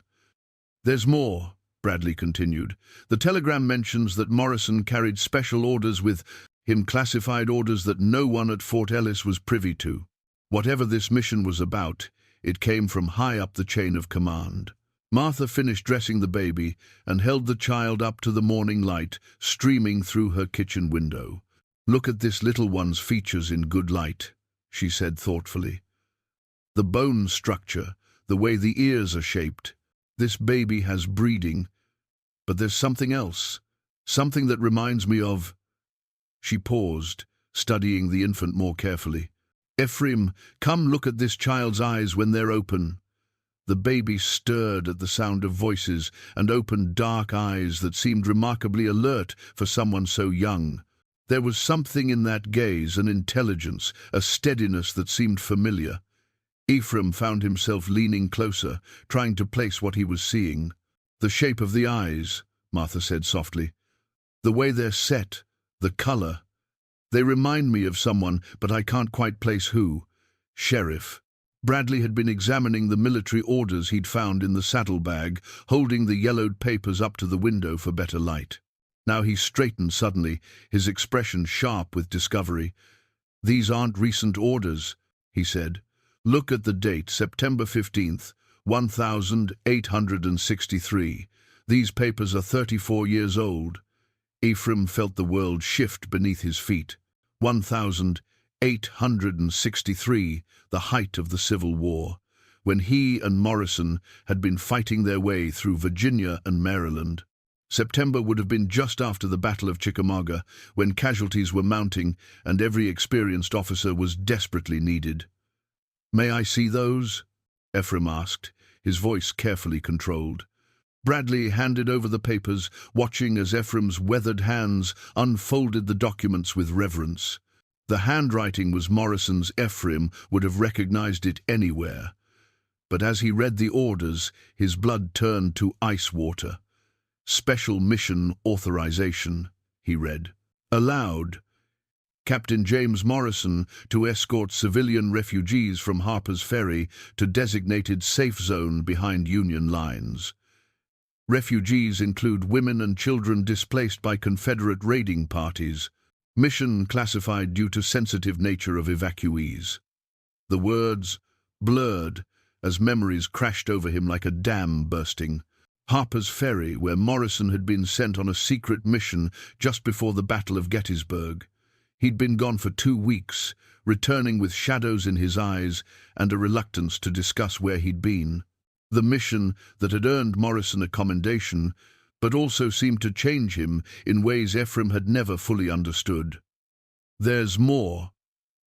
"There's more," Bradley continued. "The telegram mentions that Morrison carried special orders with him, classified orders that no one at Fort Ellis was privy to. Whatever this mission was about, it came from high up the chain of command." Martha finished dressing the baby and held the child up to the morning light streaming through her kitchen window. "Look at this little one's features in good light," she said thoughtfully. "The bone structure, the way the ears are shaped. This baby has breeding, but there's something else, something that reminds me of—" She paused, studying the infant more carefully. "Ephraim, come look at this child's eyes when they're open." The baby stirred at the sound of voices and opened dark eyes that seemed remarkably alert for someone so young. There was something in that gaze, an intelligence, a steadiness that seemed familiar. Ephraim found himself leaning closer, trying to place what he was seeing. "The shape of the eyes," Martha said softly. "The way they're set, the color. They remind me of someone, but I can't quite place who." "Sheriff." Bradley had been examining the military orders he'd found in the saddlebag, holding the yellowed papers up to the window for better light. Now he straightened suddenly, his expression sharp with discovery. "These aren't recent orders," he said. "Look at the date, September 15th, 1863. These papers are 34 years old." Ephraim felt the world shift beneath his feet. 1863, the height of the Civil War, when he and Morrison had been fighting their way through Virginia and Maryland. September would have been just after the Battle of Chickamauga, when casualties were mounting and every experienced officer was desperately needed. "May I see those?" Ephraim asked, his voice carefully controlled. Bradley handed over the papers, watching as Ephraim's weathered hands unfolded the documents with reverence. The handwriting was Morrison's. Ephraim would have recognized it anywhere. But as he read the orders, his blood turned to ice water. "Special Mission Authorization," he read. Aloud, "Captain James Morrison to escort civilian refugees from Harper's Ferry to designated safe zone behind Union lines. Refugees include women and children displaced by Confederate raiding parties. Mission classified due to sensitive nature of evacuees." The words blurred as memories crashed over him like a dam bursting. Harper's Ferry, where Morrison had been sent on a secret mission just before the Battle of Gettysburg. He'd been gone for 2 weeks, returning with shadows in his eyes and a reluctance to discuss where he'd been. The mission that had earned Morrison a commendation, but also seemed to change him in ways Ephraim had never fully understood. "There's more,"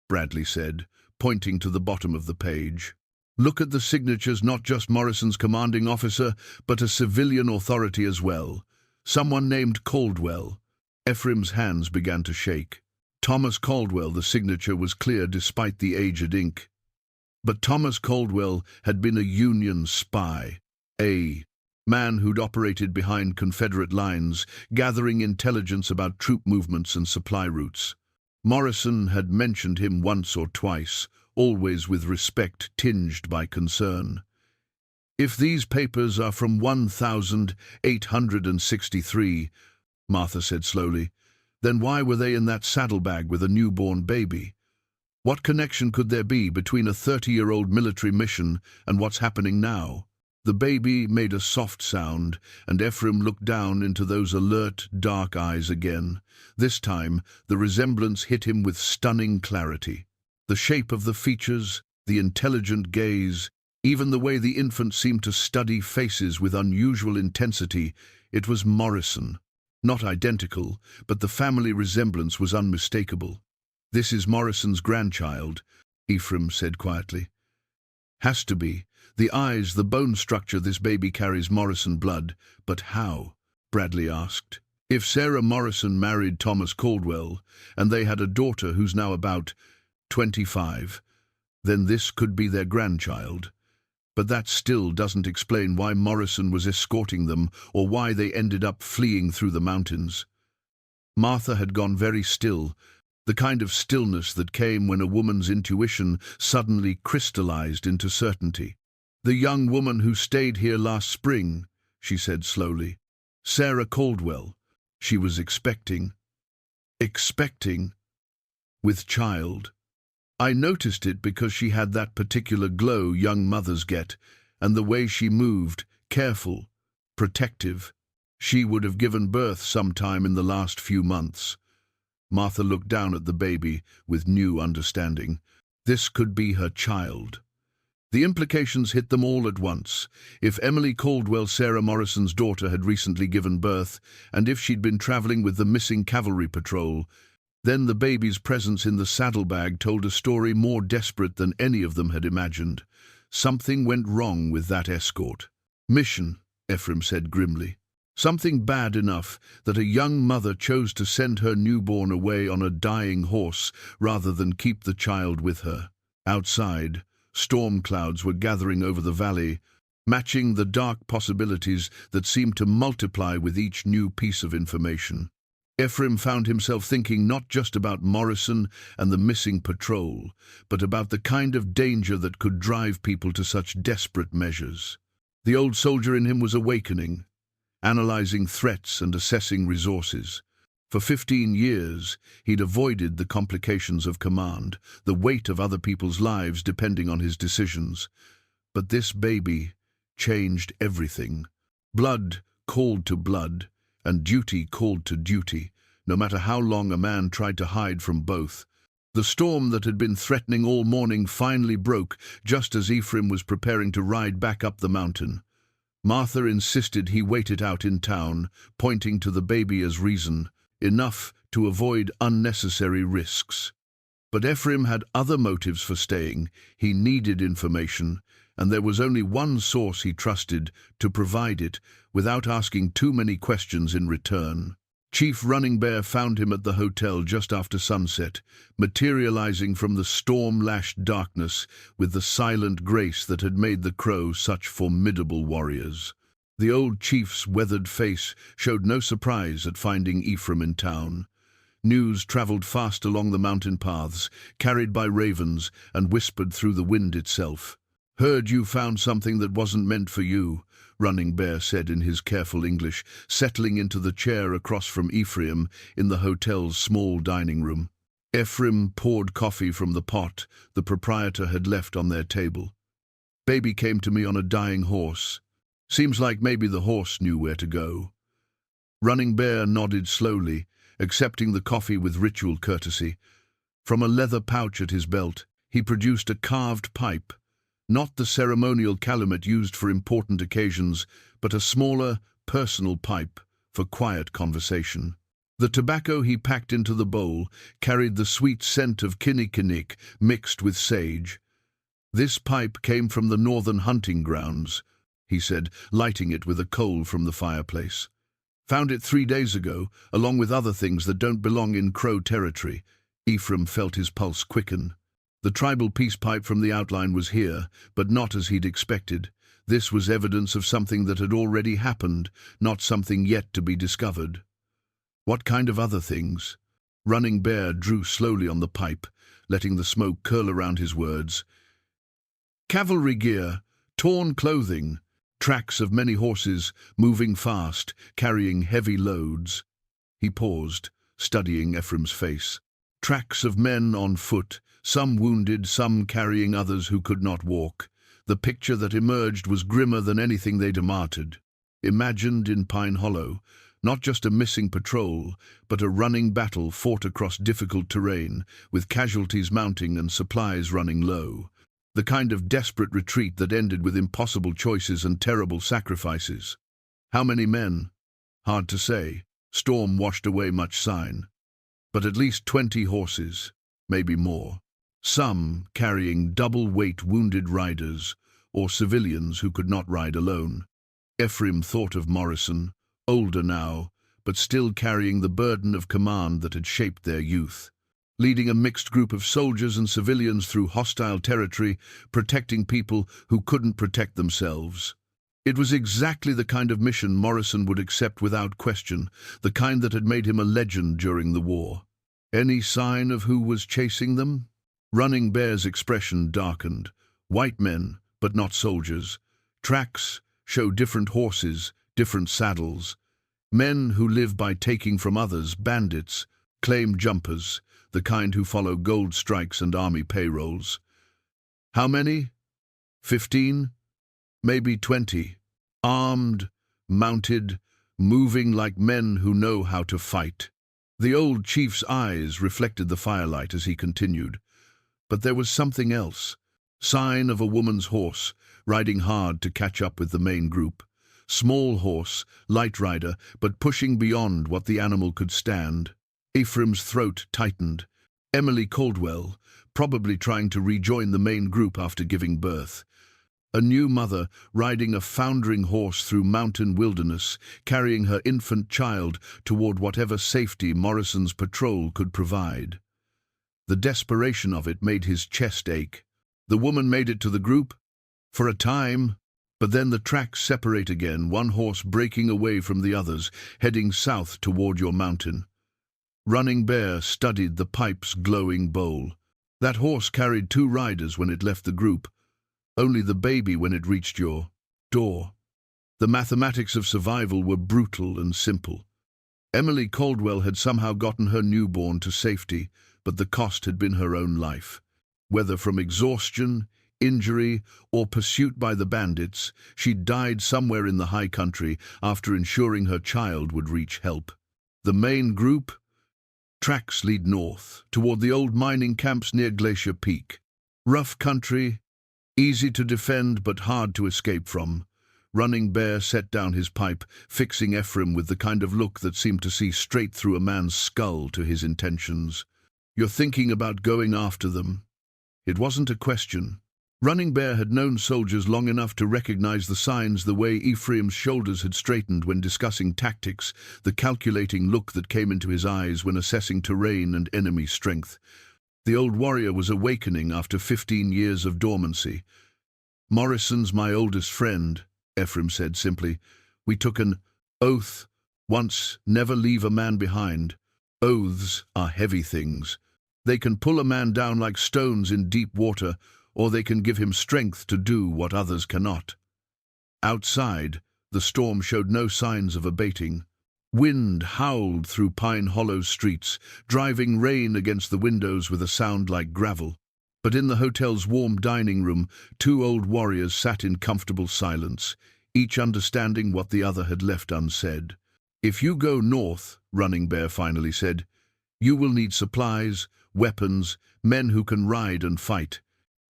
Bradley said, pointing to the bottom of the page. "Look at the signatures, not just Morrison's commanding officer, but a civilian authority as well. Someone named Caldwell." Ephraim's hands began to shake. Thomas Caldwell, the signature was clear despite the aged ink. But Thomas Caldwell had been a Union spy, a man who'd operated behind Confederate lines, gathering intelligence about troop movements and supply routes. Morrison had mentioned him once or twice, always with respect tinged by concern. "If these papers are from 1863, Martha said slowly, "then why were they in that saddlebag with a newborn baby? What connection could there be between a 30-year-old military mission and what's happening now?" The baby made a soft sound, and Ephraim looked down into those alert, dark eyes again. This time, the resemblance hit him with stunning clarity. The shape of the features, the intelligent gaze, even the way the infant seemed to study faces with unusual intensity, it was Morrison. Not identical, but the family resemblance was unmistakable. "This is Morrison's grandchild," Ephraim said quietly. "Has to be. The eyes, the bone structure, this baby carries Morrison blood. But how?" Bradley asked. "If Sarah Morrison married Thomas Caldwell, and they had a daughter who's now about 25, then this could be their grandchild. But that still doesn't explain why Morrison was escorting them or why they ended up fleeing through the mountains." Martha had gone very still, the kind of stillness that came when a woman's intuition suddenly crystallized into certainty. "The young woman who stayed here last spring," she said slowly. "Sarah Caldwell. She was expecting, with child. I noticed it because she had that particular glow young mothers get, and the way she moved, careful, protective. She would have given birth sometime in the last few months." Martha looked down at the baby with new understanding. This could be her child. The implications hit them all at once. If Emily Caldwell, Sarah Morrison's daughter, had recently given birth, and if she'd been traveling with the missing cavalry patrol, then the baby's presence in the saddlebag told a story more desperate than any of them had imagined. Something went wrong with that escort. "Mission," Ephraim said grimly. "Something bad enough that a young mother chose to send her newborn away on a dying horse rather than keep the child with her." Outside, storm clouds were gathering over the valley, matching the dark possibilities that seemed to multiply with each new piece of information. Ephraim found himself thinking not just about Morrison and the missing patrol, but about the kind of danger that could drive people to such desperate measures. The old soldier in him was awakening, analyzing threats and assessing resources. For 15 years, he'd avoided the complications of command, the weight of other people's lives depending on his decisions. But this baby changed everything. Blood called to blood, and duty called to duty, no matter how long a man tried to hide from both. The storm that had been threatening all morning finally broke just as Ephraim was preparing to ride back up the mountain. Martha insisted he wait it out in town, pointing to the baby as reason, enough to avoid unnecessary risks. But Ephraim had other motives for staying. He needed information, and there was only one source he trusted to provide it without asking too many questions in return. Chief Running Bear found him at the hotel just after sunset, materializing from the storm-lashed darkness with the silent grace that had made the Crow such formidable warriors. The old chief's weathered face showed no surprise at finding Ephraim in town. News traveled fast along the mountain paths, carried by ravens and whispered through the wind itself. "Heard you found something that wasn't meant for you," Running Bear said in his careful English, settling into the chair across from Ephraim in the hotel's small dining room. Ephraim poured coffee from the pot the proprietor had left on their table. "Baby came to me on a dying horse. Seems like maybe the horse knew where to go." Running Bear nodded slowly, accepting the coffee with ritual courtesy. From a leather pouch at his belt, he produced a carved pipe, not the ceremonial calumet used for important occasions, but a smaller, personal pipe for quiet conversation. The tobacco he packed into the bowl carried the sweet scent of kinnikinnick mixed with sage. "This pipe came from the northern hunting grounds," he said, lighting it with a coal from the fireplace. "Found it 3 days ago, along with other things that don't belong in Crow territory." Ephraim felt his pulse quicken. The tribal peace pipe from the outline was here, but not as he'd expected. This was evidence of something that had already happened, not something yet to be discovered. What kind of other things? Running Bear drew slowly on the pipe, letting the smoke curl around his words. "Cavalry gear, torn clothing, tracks of many horses, moving fast, carrying heavy loads." He paused, studying Ephraim's face. Tracks of men on foot, some wounded, some carrying others who could not walk. The picture that emerged was grimmer than anything they'd imagined in Pine Hollow. Not just a missing patrol, but a running battle fought across difficult terrain, with casualties mounting and supplies running low. The kind of desperate retreat that ended with impossible choices and terrible sacrifices. How many men? Hard to say. Storm washed away much sign. But at least 20 horses, maybe more. Some carrying double-weight wounded riders, or civilians who could not ride alone. Ephraim thought of Morrison, older now, but still carrying the burden of command that had shaped their youth. Leading a mixed group of soldiers and civilians through hostile territory, protecting people who couldn't protect themselves. It was exactly the kind of mission Morrison would accept without question, the kind that had made him a legend during the war. Any sign of who was chasing them? Running Bear's expression darkened. White men, but not soldiers. Tracks show different horses, different saddles. Men who live by taking from others, bandits, claim jumpers, the kind who follow gold strikes and army payrolls. How many? 15? Maybe 20. Armed, mounted, moving like men who know how to fight. The old chief's eyes reflected the firelight as he continued. But there was something else. Sign of a woman's horse, riding hard to catch up with the main group. Small horse, light rider, but pushing beyond what the animal could stand. Ephraim's throat tightened. Emily Caldwell, probably trying to rejoin the main group after giving birth. A new mother riding a foundering horse through mountain wilderness, carrying her infant child toward whatever safety Morrison's patrol could provide. The desperation of it made his chest ache. The woman made it to the group for a time, but then the tracks separate again, one horse breaking away from the others, heading south toward your mountain. Running Bear studied the pipe's glowing bowl. That horse carried 2 riders when it left the group, only the baby when it reached your door. The mathematics of survival were brutal and simple. Emily Caldwell had somehow gotten her newborn to safety, but the cost had been her own life. Whether from exhaustion, injury, or pursuit by the bandits, she died somewhere in the high country after ensuring her child would reach help. The main group? Tracks lead north, toward the old mining camps near Glacier Peak. Rough country, easy to defend but hard to escape from. Running Bear set down his pipe, fixing Ephraim with the kind of look that seemed to see straight through a man's skull to his intentions. "You're thinking about going after them?" It wasn't a question. Running Bear had known soldiers long enough to recognize the signs, the way Ephraim's shoulders had straightened when discussing tactics, the calculating look that came into his eyes when assessing terrain and enemy strength. The old warrior was awakening after 15 years of dormancy. "Morrison's my oldest friend," Ephraim said simply. "We took an oath once, never leave a man behind. Oaths are heavy things. They can pull a man down like stones in deep water, or they can give him strength to do what others cannot." Outside, the storm showed no signs of abating. Wind howled through Pine Hollow streets, driving rain against the windows with a sound like gravel. But in the hotel's warm dining room, 2 old warriors sat in comfortable silence, each understanding what the other had left unsaid. "If you go north," Running Bear finally said, "you will need supplies, weapons, men who can ride and fight.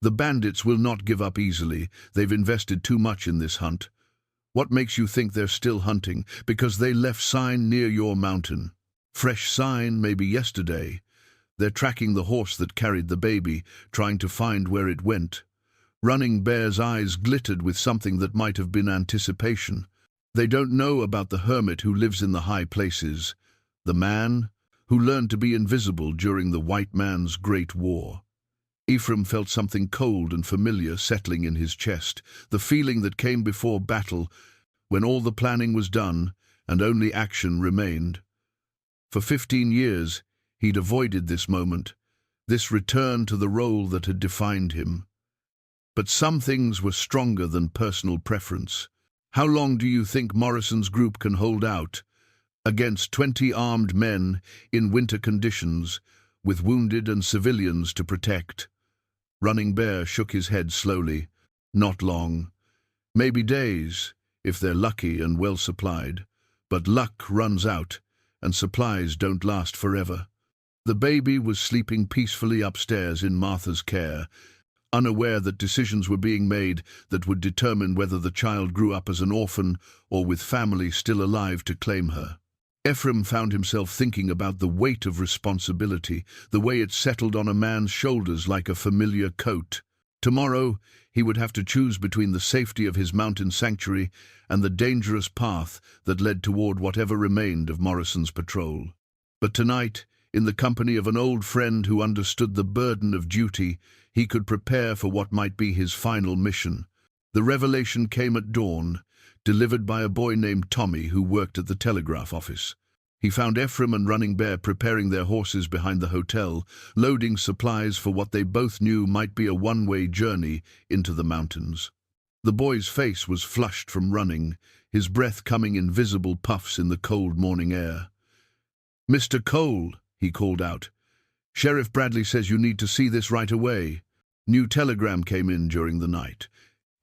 The bandits will not give up easily. They've invested too much in this hunt. What makes you think they're still hunting? Because they left sign near your mountain. Fresh sign, maybe yesterday. They're tracking the horse that carried the baby, trying to find where it went." Running Bear's eyes glittered with something that might have been anticipation. "They don't know about the hermit who lives in the high places, the man who learned to be invisible during the white man's great war." Ephraim felt something cold and familiar settling in his chest, the feeling that came before battle, when all the planning was done and only action remained. For 15 years, he'd avoided this moment, this return to the role that had defined him. But some things were stronger than personal preference. How long do you think Morrison's group can hold out against 20 armed men in winter conditions, with wounded and civilians to protect? Running Bear shook his head slowly. "Not long. Maybe days, if they're lucky and well supplied. But luck runs out, and supplies don't last forever." The baby was sleeping peacefully upstairs in Martha's care, unaware that decisions were being made that would determine whether the child grew up as an orphan or with family still alive to claim her. Ephraim found himself thinking about the weight of responsibility, the way it settled on a man's shoulders like a familiar coat. Tomorrow, he would have to choose between the safety of his mountain sanctuary and the dangerous path that led toward whatever remained of Morrison's patrol. But tonight, in the company of an old friend who understood the burden of duty, he could prepare for what might be his final mission. The revelation came at dawn, delivered by a boy named Tommy who worked at the telegraph office. He found Ephraim and Running Bear preparing their horses behind the hotel, loading supplies for what they both knew might be a one-way journey into the mountains. The boy's face was flushed from running, his breath coming in visible puffs in the cold morning air. "Mr. Cole," he called out, "Sheriff Bradley says you need to see this right away." New telegram came in during the night.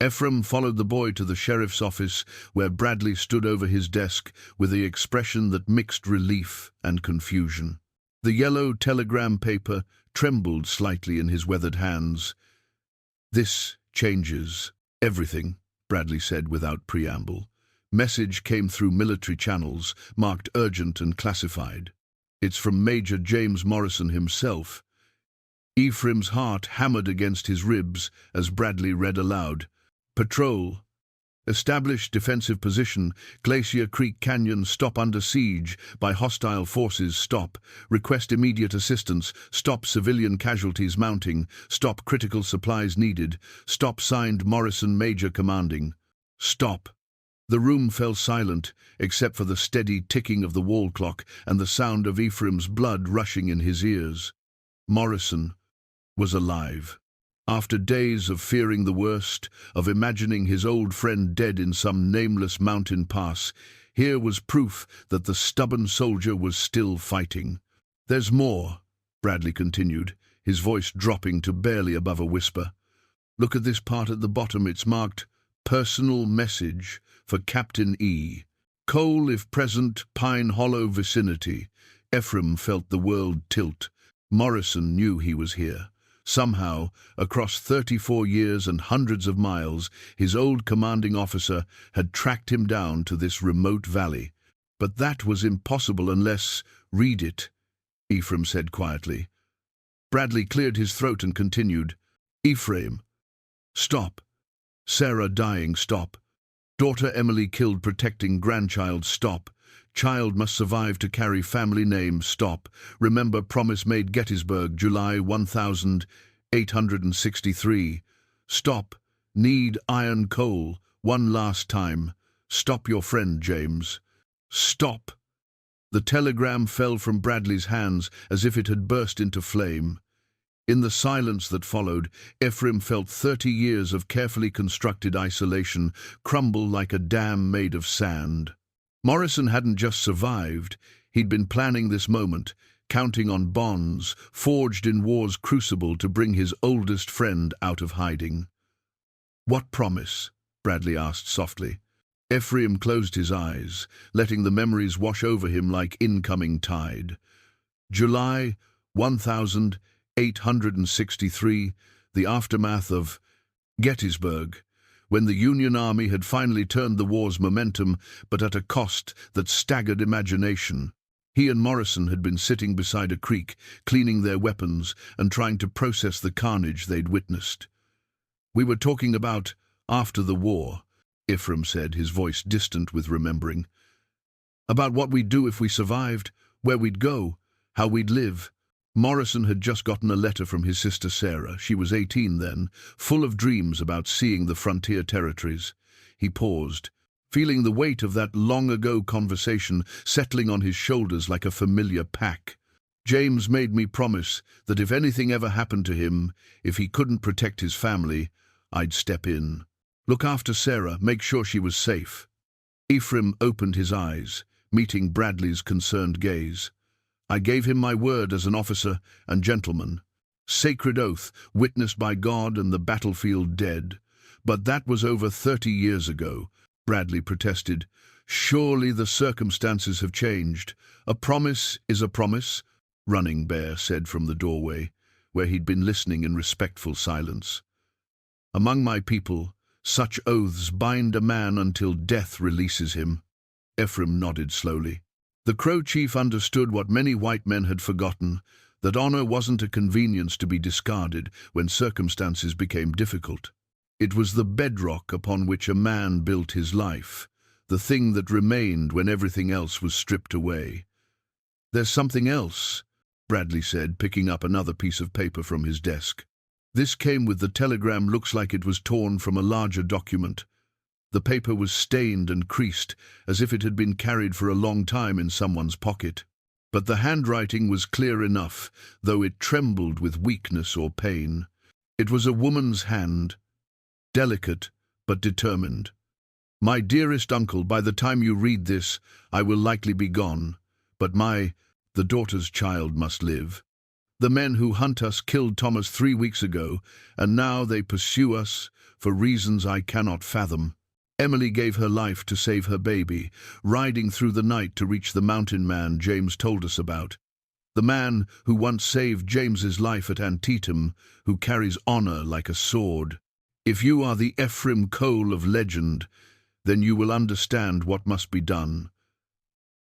Ephraim followed the boy to the sheriff's office, where Bradley stood over his desk with the expression that mixed relief and confusion. The yellow telegram paper trembled slightly in his weathered hands. "This changes everything," Bradley said without preamble. Message came through military channels, marked urgent and classified. "It's from Major James Morrison himself." Ephraim's heart hammered against his ribs as Bradley read aloud. "Patrol. Establish defensive position. Glacier Creek Canyon stop under siege by hostile forces. Stop. Request immediate assistance. Stop civilian casualties mounting. Stop critical supplies needed. Stop signed Morrison Major Commanding. Stop." The room fell silent, except for the steady ticking of the wall clock and the sound of Ephraim's blood rushing in his ears. Morrison was alive. After days of fearing the worst, of imagining his old friend dead in some nameless mountain pass, here was proof that the stubborn soldier was still fighting. "There's more," Bradley continued, his voice dropping to barely above a whisper. "Look at this part at the bottom. It's marked, 'Personal Message for Captain E. Cole, if present, Pine Hollow vicinity.'" Ephraim felt the world tilt. Morrison knew he was here. Somehow, across 34 years and hundreds of miles, his old commanding officer had tracked him down to this remote valley. But that was impossible unless— "Read it," Ephraim said quietly. Bradley cleared his throat and continued. "Ephraim. Stop. Sarah dying. Stop. Daughter Emily killed protecting grandchild. Stop. Child must survive to carry family name. Stop. Remember promise made Gettysburg, July 1863. Stop. Need iron coal. One last time. Stop your friend, James. Stop." The telegram fell from Bradley's hands as if it had burst into flame. In the silence that followed, Ephraim felt 30 years of carefully constructed isolation crumble like a dam made of sand. Morrison hadn't just survived, he'd been planning this moment, counting on bonds, forged in war's crucible to bring his oldest friend out of hiding. "What promise?" Bradley asked softly. Ephraim closed his eyes, letting the memories wash over him like incoming tide. July 1863, the aftermath of Gettysburg, when the Union Army had finally turned the war's momentum, but at a cost that staggered imagination. He and Morrison had been sitting beside a creek, cleaning their weapons and trying to process the carnage they'd witnessed. "We were talking about after the war," Ephraim said, his voice distant with remembering. "About what we'd do if we survived, where we'd go, how we'd live." Morrison had just gotten a letter from his sister Sarah. She was 18 then, full of dreams about seeing the frontier territories. He paused, feeling the weight of that long-ago conversation settling on his shoulders like a familiar pack. "James made me promise that if anything ever happened to him, if he couldn't protect his family, I'd step in. Look after Sarah, make sure she was safe." Ephraim opened his eyes, meeting Bradley's concerned gaze. "I gave him my word as an officer and gentleman. Sacred oath, witnessed by God and the battlefield dead. But that was over 30 years ago," Bradley protested. "Surely the circumstances have changed. A promise is a promise," Running Bear said from the doorway, where he'd been listening in respectful silence. "Among my people, such oaths bind a man until death releases him." Ephraim nodded slowly. The Crow chief understood what many white men had forgotten, that honor wasn't a convenience to be discarded when circumstances became difficult. It was the bedrock upon which a man built his life, the thing that remained when everything else was stripped away. "There's something else," Bradley said, picking up another piece of paper from his desk. "This came with the telegram. Looks like it was torn from a larger document." The paper was stained and creased, as if it had been carried for a long time in someone's pocket. But the handwriting was clear enough, though it trembled with weakness or pain. It was a woman's hand, delicate but determined. "My dearest uncle, by the time you read this, I will likely be gone, but the daughter's child must live. The men who hunt us killed Thomas 3 weeks ago, and now they pursue us for reasons I cannot fathom. Emily gave her life to save her baby, riding through the night to reach the mountain man James told us about. The man who once saved James's life at Antietam, who carries honor like a sword. If you are the Ephraim Cole of legend, then you will understand what must be done.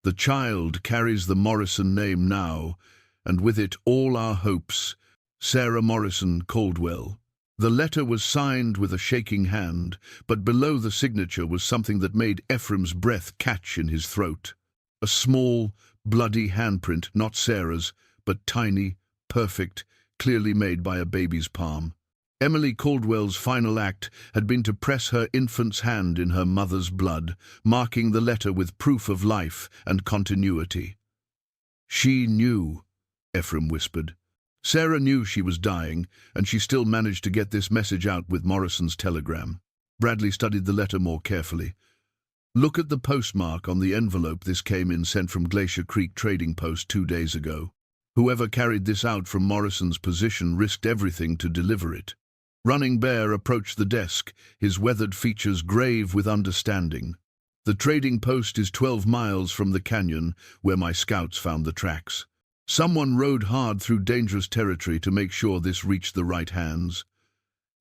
The child carries the Morrison name now, and with it all our hopes. Sarah Morrison Caldwell." The letter was signed with a shaking hand, but below the signature was something that made Ephraim's breath catch in his throat. A small, bloody handprint, not Sarah's, but tiny, perfect, clearly made by a baby's palm. Emily Caldwell's final act had been to press her infant's hand in her mother's blood, marking the letter with proof of life and continuity. "She knew," Ephraim whispered. Sarah knew she was dying, and she still managed to get this message out with Morrison's telegram. Bradley studied the letter more carefully. "Look at the postmark on the envelope this came in, sent from Glacier Creek Trading Post 2 days ago. Whoever carried this out from Morrison's position risked everything to deliver it." Running Bear approached the desk, his weathered features grave with understanding. "The trading post is 12 miles from the canyon where my scouts found the tracks. Someone rode hard through dangerous territory to make sure this reached the right hands.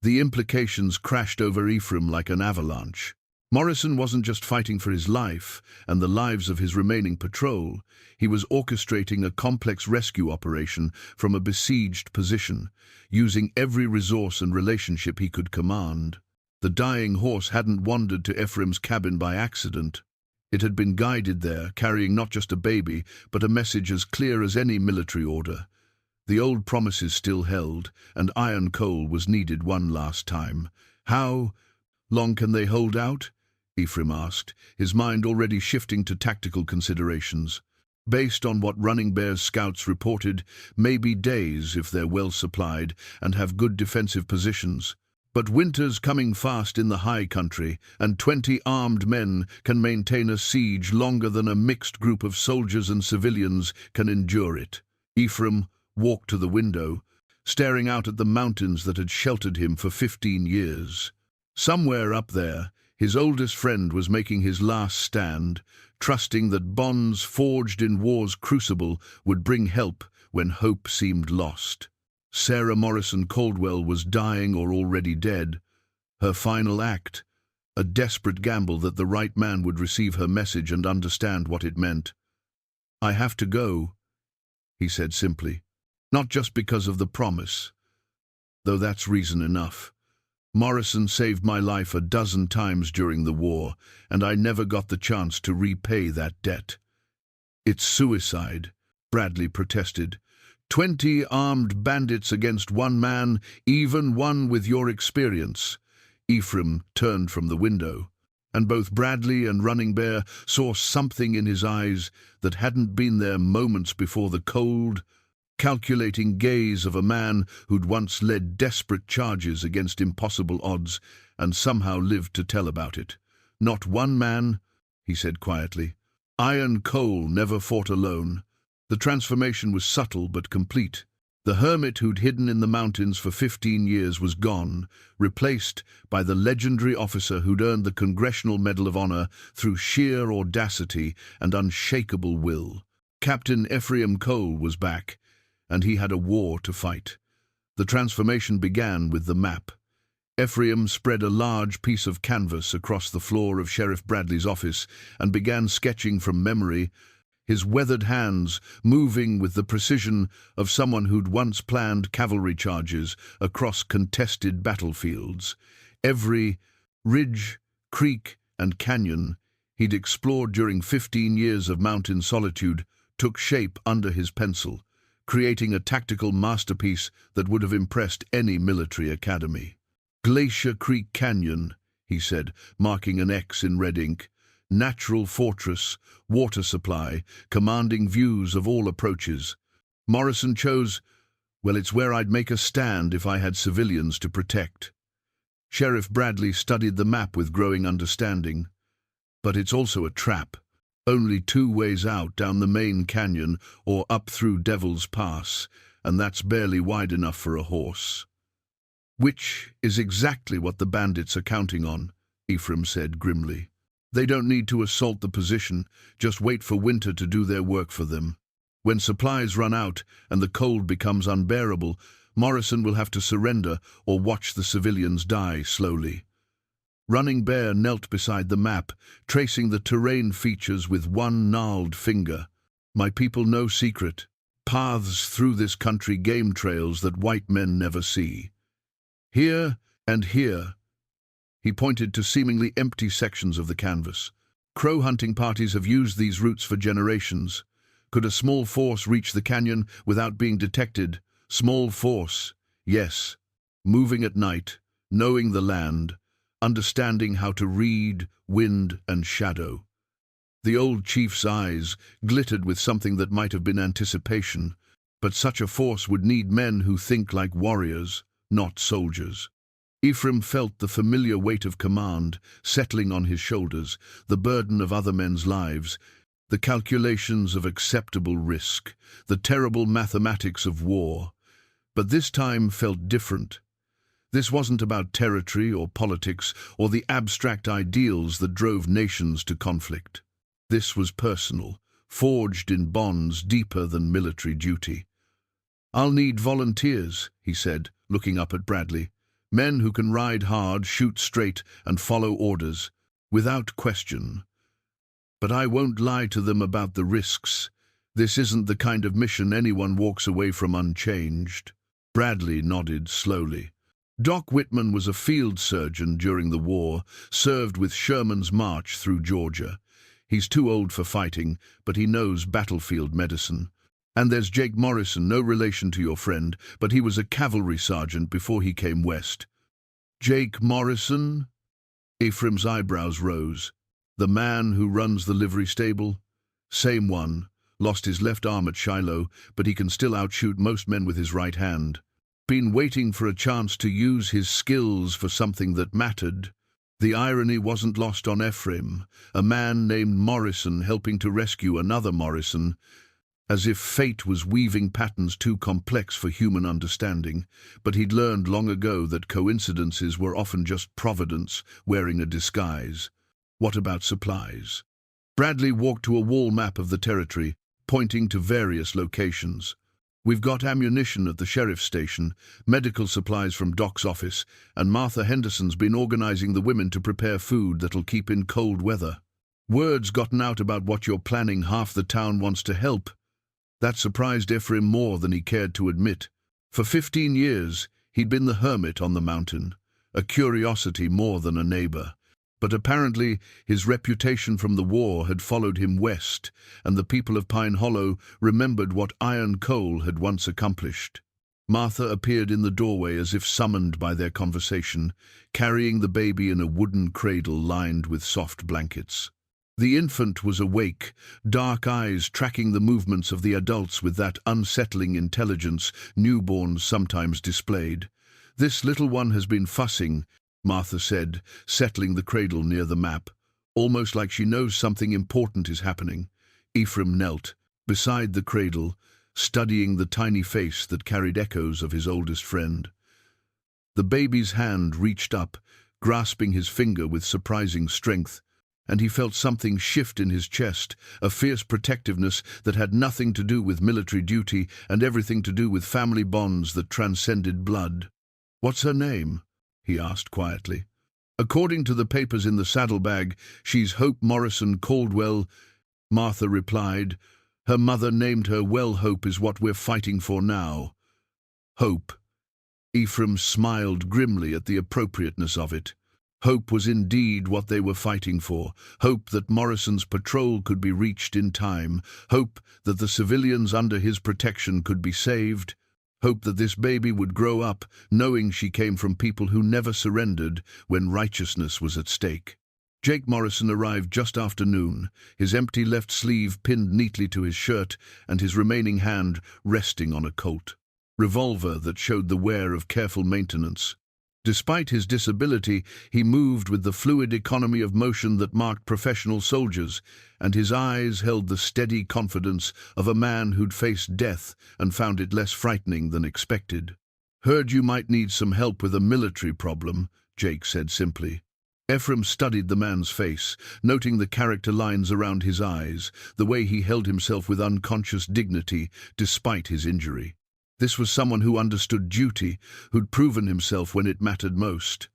The implications crashed over Ephraim like an avalanche. Morrison wasn't just fighting for his life and the lives of his remaining patrol. He was orchestrating a complex rescue operation from a besieged position, using every resource and relationship he could command. The dying horse hadn't wandered to Ephraim's cabin by accident. It had been guided there, carrying not just a baby, but a message as clear as any military order. The old promises still held, and iron coal was needed one last time. "How long can they hold out?" Ephraim asked, his mind already shifting to tactical considerations. "Based on what Running Bear's scouts reported, maybe days if they're well supplied and have good defensive positions. But winter's coming fast in the high country, and 20 armed men can maintain a siege longer than a mixed group of soldiers and civilians can endure it." Ephraim walked to the window, staring out at the mountains that had sheltered him for 15 years. Somewhere up there, his oldest friend was making his last stand, trusting that bonds forged in war's crucible would bring help when hope seemed lost. Sarah Morrison Caldwell was dying or already dead. Her final act, a desperate gamble that the right man would receive her message and understand what it meant. "I have to go," he said simply, "not just because of the promise, though that's reason enough. Morrison saved my life a dozen times during the war, and I never got the chance to repay that debt." "It's suicide," Bradley protested. 20 armed bandits against one man, even one with your experience." Ephraim turned from the window, and both Bradley and Running Bear saw something in his eyes that hadn't been there moments before: the cold, calculating gaze of a man who'd once led desperate charges against impossible odds and somehow lived to tell about it. "Not one man," he said quietly. "Iron Cole never fought alone." The transformation was subtle but complete. The hermit who'd hidden in the mountains for 15 years was gone, replaced by the legendary officer who'd earned the Congressional Medal of Honor through sheer audacity and unshakable will. Captain Ephraim Cole was back, and he had a war to fight. The transformation began with the map. Ephraim spread a large piece of canvas across the floor of Sheriff Bradley's office and began sketching from memory, his weathered hands moving with the precision of someone who'd once planned cavalry charges across contested battlefields. Every ridge, creek, and canyon he'd explored during 15 years of mountain solitude took shape under his pencil, creating a tactical masterpiece that would have impressed any military academy. "Glacier Creek Canyon," he said, marking an X in red ink. Natural fortress, water supply, commanding views of all approaches. Morrison chose, well, it's where I'd make a stand if I had civilians to protect. Sheriff Bradley studied the map with growing understanding. But it's also a trap. Only 2 ways out, down the main canyon or up through Devil's Pass, and that's barely wide enough for a horse. Which is exactly what the bandits are counting on, Ephraim said grimly. They don't need to assault the position, just wait for winter to do their work for them. When supplies run out and the cold becomes unbearable, Morrison will have to surrender or watch the civilians die slowly. Running Bear knelt beside the map, tracing the terrain features with one gnarled finger. My people know secret. Paths through this country, game trails that white men never see. Here and here. He pointed to seemingly empty sections of the canvas. Crow hunting parties have used these routes for generations. Could a small force reach the canyon without being detected? Small force, yes. Moving at night, knowing the land, understanding how to read wind and shadow. The old chief's eyes glittered with something that might have been anticipation, but such a force would need men who think like warriors, not soldiers. Ephraim felt the familiar weight of command settling on his shoulders, the burden of other men's lives, the calculations of acceptable risk, the terrible mathematics of war. But this time felt different. This wasn't about territory or politics or the abstract ideals that drove nations to conflict. This was personal, forged in bonds deeper than military duty. "I'll need volunteers," he said, looking up at Bradley. "Men who can ride hard, shoot straight, and follow orders, without question. But I won't lie to them about the risks. This isn't the kind of mission anyone walks away from unchanged." Bradley nodded slowly. Doc Whitman was a field surgeon during the war, served with Sherman's march through Georgia. He's too old for fighting, but he knows battlefield medicine. And there's Jake Morrison, no relation to your friend, but he was a cavalry sergeant before he came west. Jake Morrison? Ephraim's eyebrows rose. The man who runs the livery stable? Same one. Lost his left arm at Shiloh, but he can still outshoot most men with his right hand. Been waiting for a chance to use his skills for something that mattered. The irony wasn't lost on Ephraim, a man named Morrison helping to rescue another Morrison, as if fate was weaving patterns too complex for human understanding. But he'd learned long ago that coincidences were often just providence wearing a disguise. What about supplies? Bradley walked to a wall map of the territory, pointing to various locations. "We've got ammunition at the sheriff's station, medical supplies from Doc's office, and Martha Henderson's been organizing the women to prepare food that'll keep in cold weather. Word's gotten out about what you're planning. Half the town wants to help." That surprised Ephraim more than he cared to admit. For 15 years, he'd been the hermit on the mountain, a curiosity more than a neighbor. But apparently his reputation from the war had followed him west, and the people of Pine Hollow remembered what Ephraim Cole had once accomplished. Martha appeared in the doorway as if summoned by their conversation, carrying the baby in a wooden cradle lined with soft blankets. The infant was awake, dark eyes tracking the movements of the adults with that unsettling intelligence newborns sometimes displayed. "This little one has been fussing," Martha said, settling the cradle near the map, almost like she knows something important is happening. Ephraim knelt beside the cradle, studying the tiny face that carried echoes of his oldest friend. The baby's hand reached up, grasping his finger with surprising strength, and he felt something shift in his chest, a fierce protectiveness that had nothing to do with military duty and everything to do with family bonds that transcended blood. "What's her name?" he asked quietly. "According to the papers in the saddlebag, she's Hope Morrison Caldwell," Martha replied. "Her mother named her well. Hope is what we're fighting for now." Hope. Ephraim smiled grimly at the appropriateness of it. Hope was indeed what they were fighting for. Hope that Morrison's patrol could be reached in time. Hope that the civilians under his protection could be saved. Hoped that this baby would grow up knowing she came from people who never surrendered when righteousness was at stake. Jake Morrison arrived just after noon, his empty left sleeve pinned neatly to his shirt and his remaining hand resting on a Colt revolver that showed the wear of careful maintenance. Despite his disability, he moved with the fluid economy of motion that marked professional soldiers, and his eyes held the steady confidence of a man who'd faced death and found it less frightening than expected. "Heard you might need some help with a military problem," Jake said simply. Ephraim studied the man's face, noting the character lines around his eyes, the way he held himself with unconscious dignity despite his injury. This was someone who understood duty, who'd proven himself when it mattered most.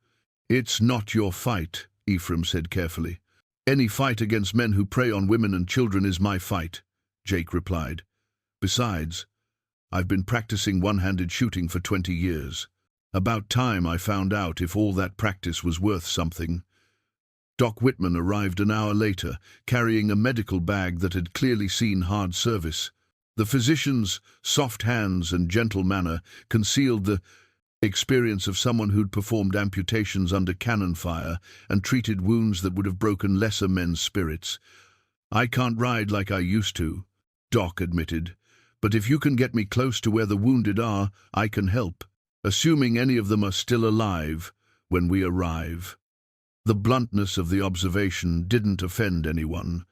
"It's not your fight," Ephraim said carefully. "Any fight against men who prey on women and children is my fight," Jake replied. "Besides, I've been practicing one-handed shooting for 20 years. About time I found out if all that practice was worth something." Doc Whitman arrived an hour later, carrying a medical bag that had clearly seen hard service. The physician's soft hands and gentle manner concealed the experience of someone who'd performed amputations under cannon fire and treated wounds that would have broken lesser men's spirits. "I can't ride like I used to," Doc admitted, "but if you can get me close to where the wounded are, I can help, assuming any of them are still alive when we arrive." The bluntness of the observation didn't offend anyone.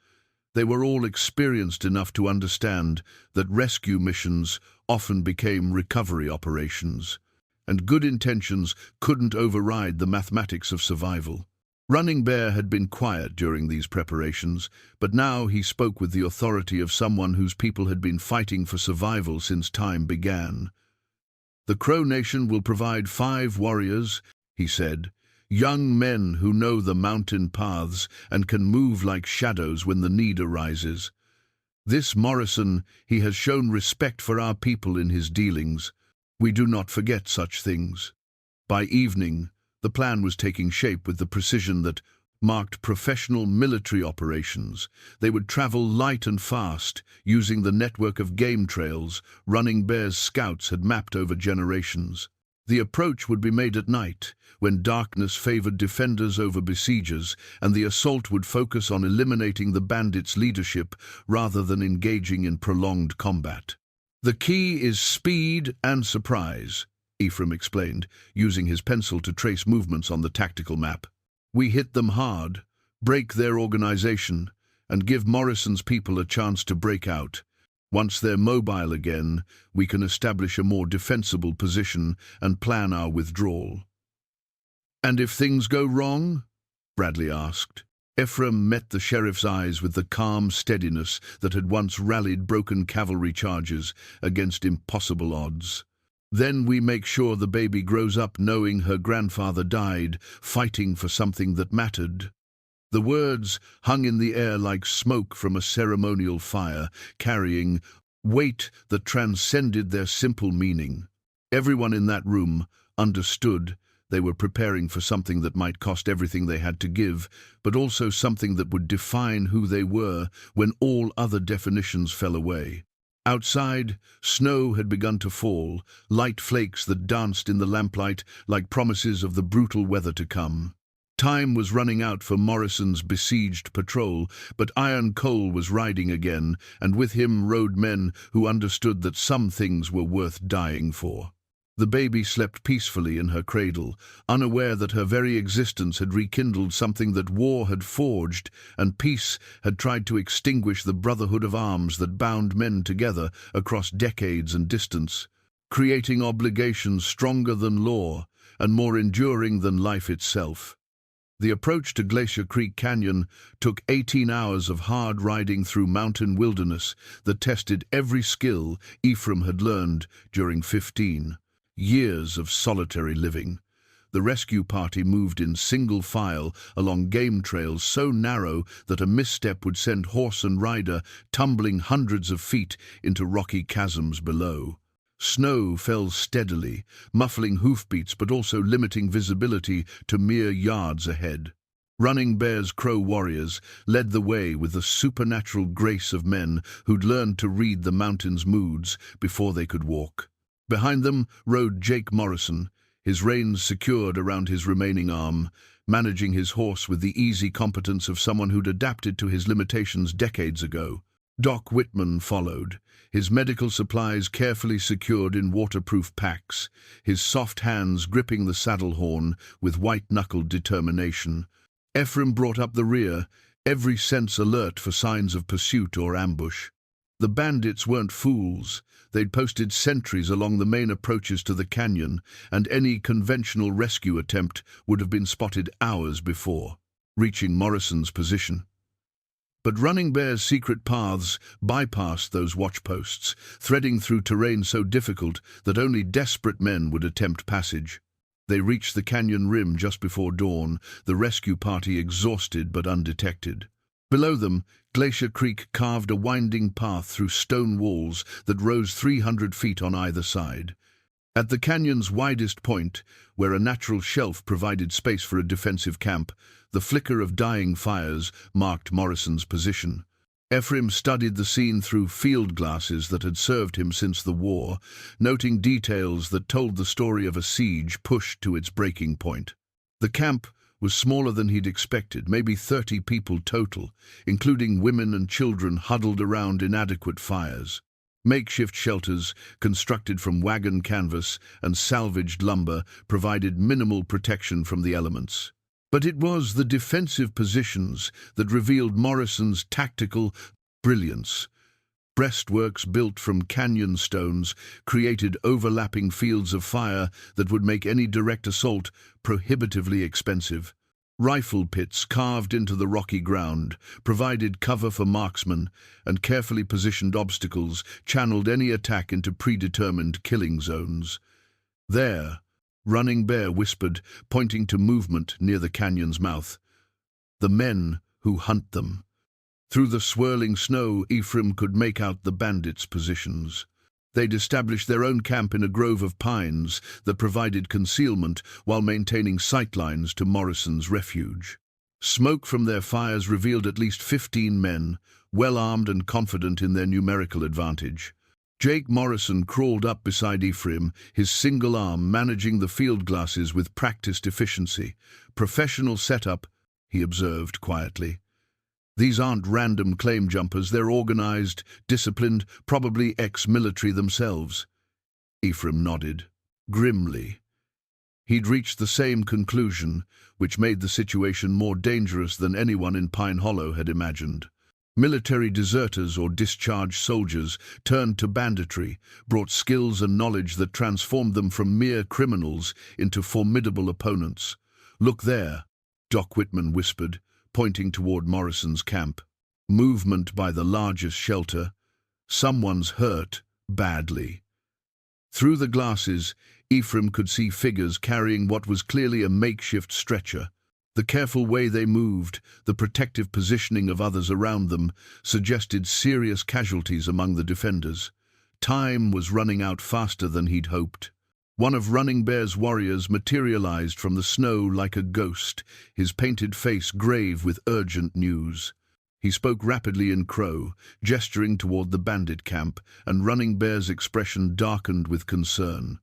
They were all experienced enough to understand that rescue missions often became recovery operations, and good intentions couldn't override the mathematics of survival. Running Bear had been quiet during these preparations, but now he spoke with the authority of someone whose people had been fighting for survival since time began. "The Crow Nation will provide 5 warriors," he said, "young men who know the mountain paths and can move like shadows when the need arises. This Morrison, he has shown respect for our people in his dealings. We do not forget such things." By evening, the plan was taking shape with the precision that marked professional military operations. They would travel light and fast, using the network of game trails Running Bear's scouts had mapped over generations. The approach would be made at night, when darkness favored defenders over besiegers, and the assault would focus on eliminating the bandits' leadership rather than engaging in prolonged combat. "The key is speed and surprise," Ephraim explained, using his pencil to trace movements on the tactical map. "We hit them hard, break their organization, and give Morrison's people a chance to break out. Once they're mobile again, we can establish a more defensible position and plan our withdrawal." "And if things go wrong?" Bradley asked. Ephraim met the sheriff's eyes with the calm steadiness that had once rallied broken cavalry charges against impossible odds. "Then we make sure the baby grows up knowing her grandfather died, fighting for something that mattered." The words hung in the air like smoke from a ceremonial fire, carrying weight that transcended their simple meaning. Everyone in that room understood they were preparing for something that might cost everything they had to give, but also something that would define who they were when all other definitions fell away. Outside, snow had begun to fall, light flakes that danced in the lamplight like promises of the brutal weather to come. Time was running out for Morrison's besieged patrol, but Ephraim Cole was riding again, and with him rode men who understood that some things were worth dying for. The baby slept peacefully in her cradle, unaware that her very existence had rekindled something that war had forged and peace had tried to extinguish, the brotherhood of arms that bound men together across decades and distance, creating obligations stronger than law and more enduring than life itself. The approach to Glacier Creek Canyon took 18 hours of hard riding through mountain wilderness that tested every skill Ephraim had learned during 15 years of solitary living. The rescue party moved in single file along game trails so narrow that a misstep would send horse and rider tumbling hundreds of feet into rocky chasms below. Snow fell steadily, muffling hoofbeats but also limiting visibility to mere yards ahead. Running Bear's Crow warriors led the way with the supernatural grace of men who'd learned to read the mountain's moods before they could walk. Behind them rode Jake Morrison, his reins secured around his remaining arm, managing his horse with the easy competence of someone who'd adapted to his limitations decades ago. Doc Whitman followed, his medical supplies carefully secured in waterproof packs, his soft hands gripping the saddle horn with white-knuckled determination. Ephraim brought up the rear, every sense alert for signs of pursuit or ambush. The bandits weren't fools. They'd posted sentries along the main approaches to the canyon, and any conventional rescue attempt would have been spotted hours before reaching Morrison's position. But Running Bear's secret paths bypassed those watchposts, threading through terrain so difficult that only desperate men would attempt passage. They reached the canyon rim just before dawn, the rescue party exhausted but undetected. Below them, Glacier Creek carved a winding path through stone walls that rose 300 feet on either side. At the canyon's widest point, where a natural shelf provided space for a defensive camp, the flicker of dying fires marked Morrison's position. Ephraim studied the scene through field glasses that had served him since the war, noting details that told the story of a siege pushed to its breaking point. The camp was smaller than he'd expected, maybe 30 people total, including women and children huddled around inadequate fires. Makeshift shelters, constructed from wagon canvas and salvaged lumber, provided minimal protection from the elements. But it was the defensive positions that revealed Morrison's tactical brilliance. Breastworks built from canyon stones created overlapping fields of fire that would make any direct assault prohibitively expensive. Rifle pits carved into the rocky ground provided cover for marksmen, and carefully positioned obstacles channeled any attack into predetermined killing zones. "There," Running Bear whispered, pointing to movement near the canyon's mouth. "The men who hunt them." Through the swirling snow, Ephraim could make out the bandits' positions. They'd established their own camp in a grove of pines that provided concealment while maintaining sightlines to Morrison's refuge. Smoke from their fires revealed at least 15 men, well-armed and confident in their numerical advantage. Jake Morrison crawled up beside Ephraim, his single arm managing the field glasses with practiced efficiency. "Professional setup," he observed quietly. "These aren't random claim jumpers, they're organized, disciplined, probably ex-military themselves." Ephraim nodded, grimly. He'd reached the same conclusion, which made the situation more dangerous than anyone in Pine Hollow had imagined. Military deserters or discharged soldiers turned to banditry, brought skills and knowledge that transformed them from mere criminals into formidable opponents. "Look there," Doc Whitman whispered, pointing toward Morrison's camp. "Movement by the largest shelter. Someone's hurt badly." Through the glasses, Ephraim could see figures carrying what was clearly a makeshift stretcher. The careful way they moved, the protective positioning of others around them, suggested serious casualties among the defenders. Time was running out faster than he'd hoped. One of Running Bear's warriors materialized from the snow like a ghost, his painted face grave with urgent news. He spoke rapidly in Crow, gesturing toward the bandit camp, and Running Bear's expression darkened with concern.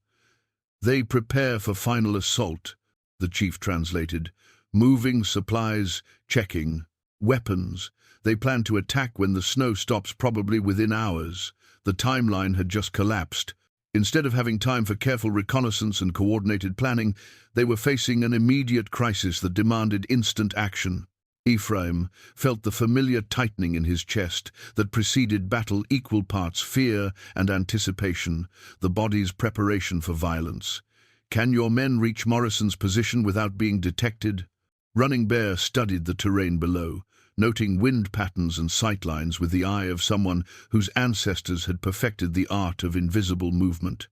"They prepare for final assault," the chief translated. "Moving supplies, checking. Weapons. They plan to attack when the snow stops, probably within hours." The timeline had just collapsed. Instead of having time for careful reconnaissance and coordinated planning, they were facing an immediate crisis that demanded instant action. Ephraim felt the familiar tightening in his chest that preceded battle, equal parts fear and anticipation, the body's preparation for violence. "Can your men reach Morrison's position without being detected?" Running Bear studied the terrain below, noting wind patterns and sightlines with the eye of someone whose ancestors had perfected the art of invisible movement.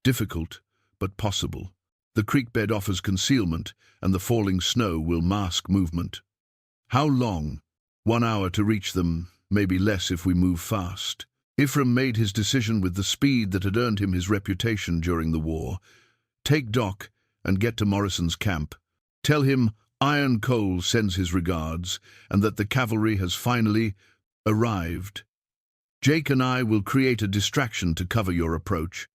Difficult, but possible. The creek bed offers concealment, and the falling snow will mask movement. "How long?" "1 hour to reach them, maybe less if we move fast." Ephraim made his decision with the speed that had earned him his reputation during the war. "Take Doc and get to Morrison's camp. Tell him Ephraim Cole sends his regards, and that the cavalry has finally arrived. Jake and I will create a distraction to cover your approach."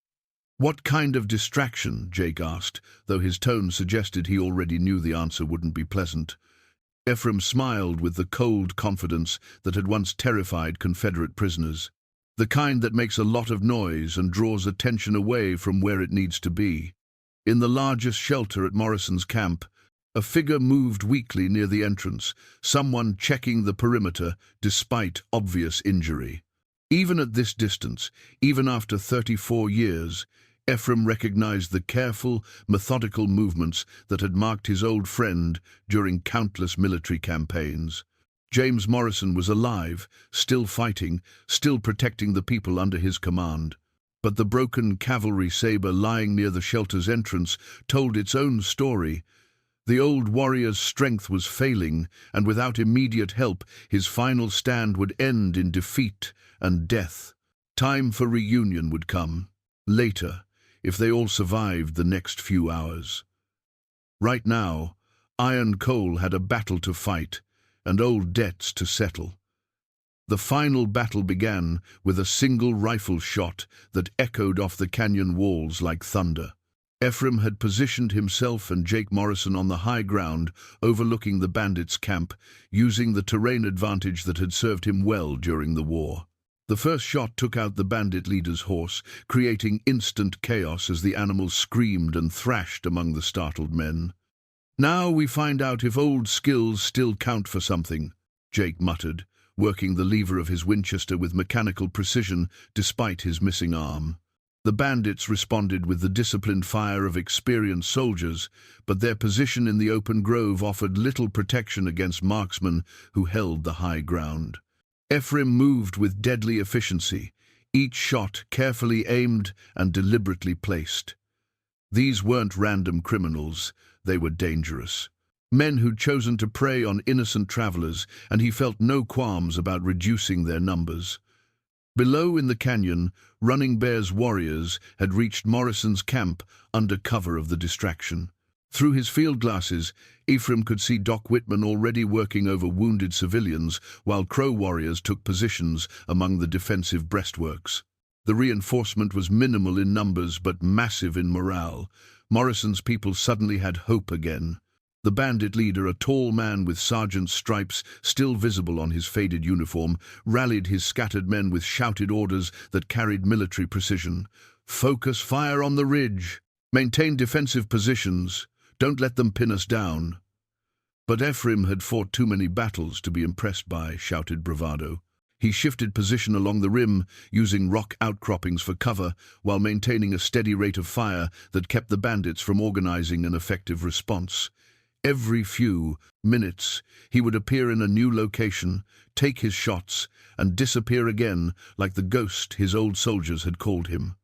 "What kind of distraction?" Jake asked, though his tone suggested he already knew the answer wouldn't be pleasant. Ephraim smiled with the cold confidence that had once terrified Confederate prisoners. "The kind that makes a lot of noise and draws attention away from where it needs to be." In the largest shelter at Morrison's camp, a figure moved weakly near the entrance, someone checking the perimeter despite obvious injury. Even at this distance, even after 34 years, Ephraim recognized the careful, methodical movements that had marked his old friend during countless military campaigns. James Morrison was alive, still fighting, still protecting the people under his command. But the broken cavalry saber lying near the shelter's entrance told its own story. The old warrior's strength was failing, and without immediate help, his final stand would end in defeat and death. Time for reunion would come, later, if they all survived the next few hours. Right now, Ephraim Cole had a battle to fight and old debts to settle. The final battle began with a single rifle shot that echoed off the canyon walls like thunder. Ephraim had positioned himself and Jake Morrison on the high ground overlooking the bandits' camp, using the terrain advantage that had served him well during the war. The first shot took out the bandit leader's horse, creating instant chaos as the animal screamed and thrashed among the startled men. "Now we find out if old skills still count for something," Jake muttered, working the lever of his Winchester with mechanical precision despite his missing arm. The bandits responded with the disciplined fire of experienced soldiers, but their position in the open grove offered little protection against marksmen who held the high ground. Ephraim moved with deadly efficiency, each shot carefully aimed and deliberately placed. These weren't random criminals, they were dangerous. Men who'd chosen to prey on innocent travelers, and he felt no qualms about reducing their numbers. Below in the canyon, Running Bear's warriors had reached Morrison's camp under cover of the distraction. Through his field glasses, Ephraim could see Doc Whitman already working over wounded civilians, while Crow warriors took positions among the defensive breastworks. The reinforcement was minimal in numbers but massive in morale. Morrison's people suddenly had hope again. The bandit leader, a tall man with sergeant's stripes still visible on his faded uniform, rallied his scattered men with shouted orders that carried military precision. "Focus fire on the ridge. Maintain defensive positions. Don't let them pin us down." But Ephraim had fought too many battles to be impressed by shouted bravado. He shifted position along the rim, using rock outcroppings for cover, while maintaining a steady rate of fire that kept the bandits from organizing an effective response. Every few minutes, he would appear in a new location, take his shots, and disappear again like the ghost his old soldiers had called him.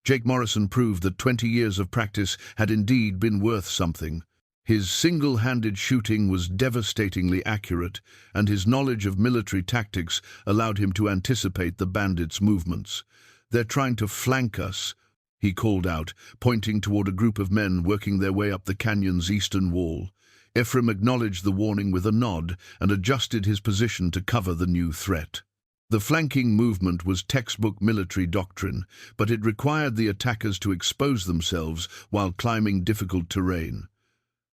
Jake Morrison proved that 20 years of practice had indeed been worth something. His single-handed shooting was devastatingly accurate, and his knowledge of military tactics allowed him to anticipate the bandits' movements. "They're trying to flank us," he called out, pointing toward a group of men working their way up the canyon's eastern wall. Ephraim acknowledged the warning with a nod and adjusted his position to cover the new threat. The flanking movement was textbook military doctrine, but it required the attackers to expose themselves while climbing difficult terrain.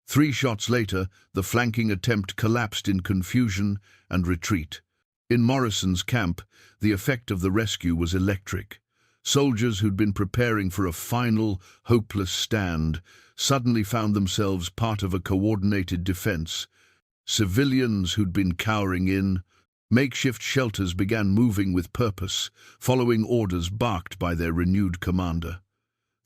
3 shots later, the flanking attempt collapsed in confusion and retreat. In Morrison's camp, the effect of the rescue was electric. Soldiers who'd been preparing for a final, hopeless stand suddenly found themselves part of a coordinated defense. Civilians who'd been cowering in makeshift shelters began moving with purpose, following orders barked by their renewed commander.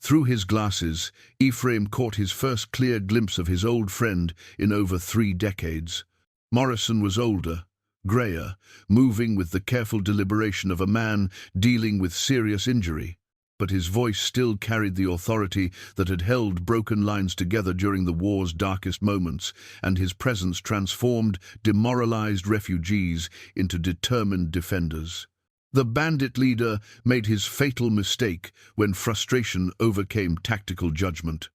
Through his glasses, Ephraim caught his first clear glimpse of his old friend in over 3 decades. Morrison was older, grayer, moving with the careful deliberation of a man dealing with serious injury, but his voice still carried the authority that had held broken lines together during the war's darkest moments, and his presence transformed demoralized refugees into determined defenders. The bandit leader made his fatal mistake when frustration overcame tactical judgment.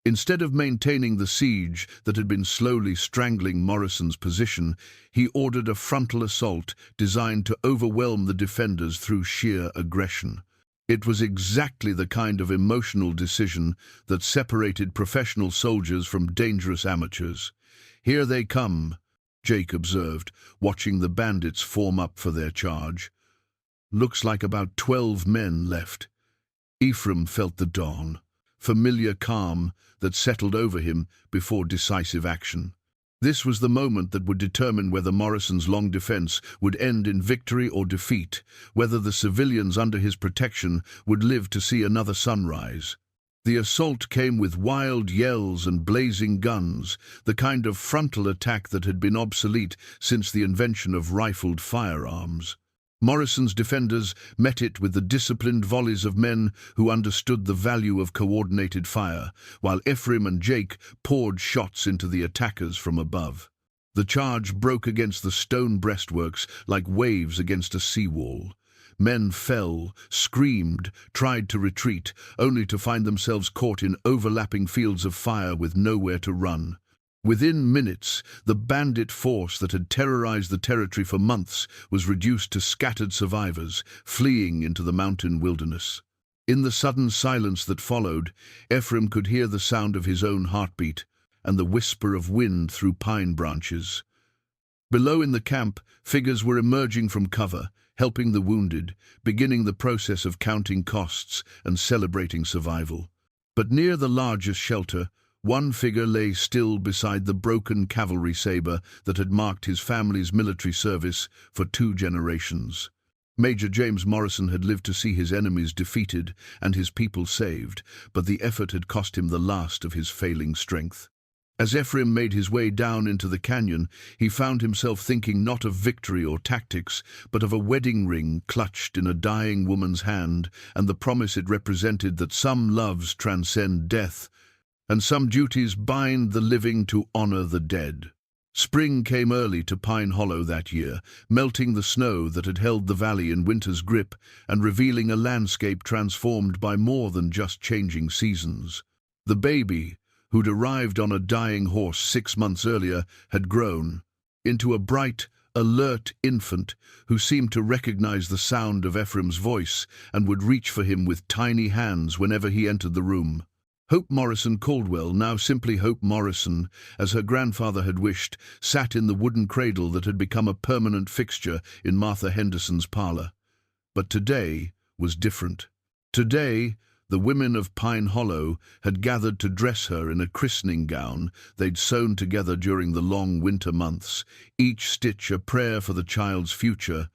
Instead of maintaining the siege that had been slowly strangling Morrison's position, he ordered a frontal assault designed to overwhelm the defenders through sheer aggression. It was exactly the kind of emotional decision that separated professional soldiers from dangerous amateurs. "Here they come," Jake observed, watching the bandits form up for their charge. "Looks like about 12 men left." Ephraim felt the dawn, familiar calm that settled over him before decisive action. This was the moment that would determine whether Morrison's long defense would end in victory or defeat, whether the civilians under his protection would live to see another sunrise. The assault came with wild yells and blazing guns, the kind of frontal attack that had been obsolete since the invention of rifled firearms. Morrison's defenders met it with the disciplined volleys of men who understood the value of coordinated fire, while Ephraim and Jake poured shots into the attackers from above. The charge broke against the stone breastworks like waves against a seawall. Men fell, screamed, tried to retreat, only to find themselves caught in overlapping fields of fire with nowhere to run. Within minutes, the bandit force that had terrorized the territory for months was reduced to scattered survivors, fleeing into the mountain wilderness. In the sudden silence that followed, Ephraim could hear the sound of his own heartbeat and the whisper of wind through pine branches. Below in the camp, figures were emerging from cover, helping the wounded, beginning the process of counting costs and celebrating survival. But near the largest shelter, one figure lay still beside the broken cavalry saber that had marked his family's military service for 2 generations. Major James Morrison had lived to see his enemies defeated and his people saved, but the effort had cost him the last of his failing strength. As Ephraim made his way down into the canyon, he found himself thinking not of victory or tactics, but of a wedding ring clutched in a dying woman's hand and the promise it represented that some loves transcend death, and some duties bind the living to honor the dead. Spring came early to Pine Hollow that year, melting the snow that had held the valley in winter's grip and revealing a landscape transformed by more than just changing seasons. The baby, who'd arrived on a dying horse 6 months earlier, had grown into a bright, alert infant who seemed to recognize the sound of Ephraim's voice and would reach for him with tiny hands whenever he entered the room. Hope Morrison Caldwell, now simply Hope Morrison, as her grandfather had wished, sat in the wooden cradle that had become a permanent fixture in Martha Henderson's parlor. But today was different. Today, the women of Pine Hollow had gathered to dress her in a christening gown they'd sewn together during the long winter months, each stitch a prayer for the child's future,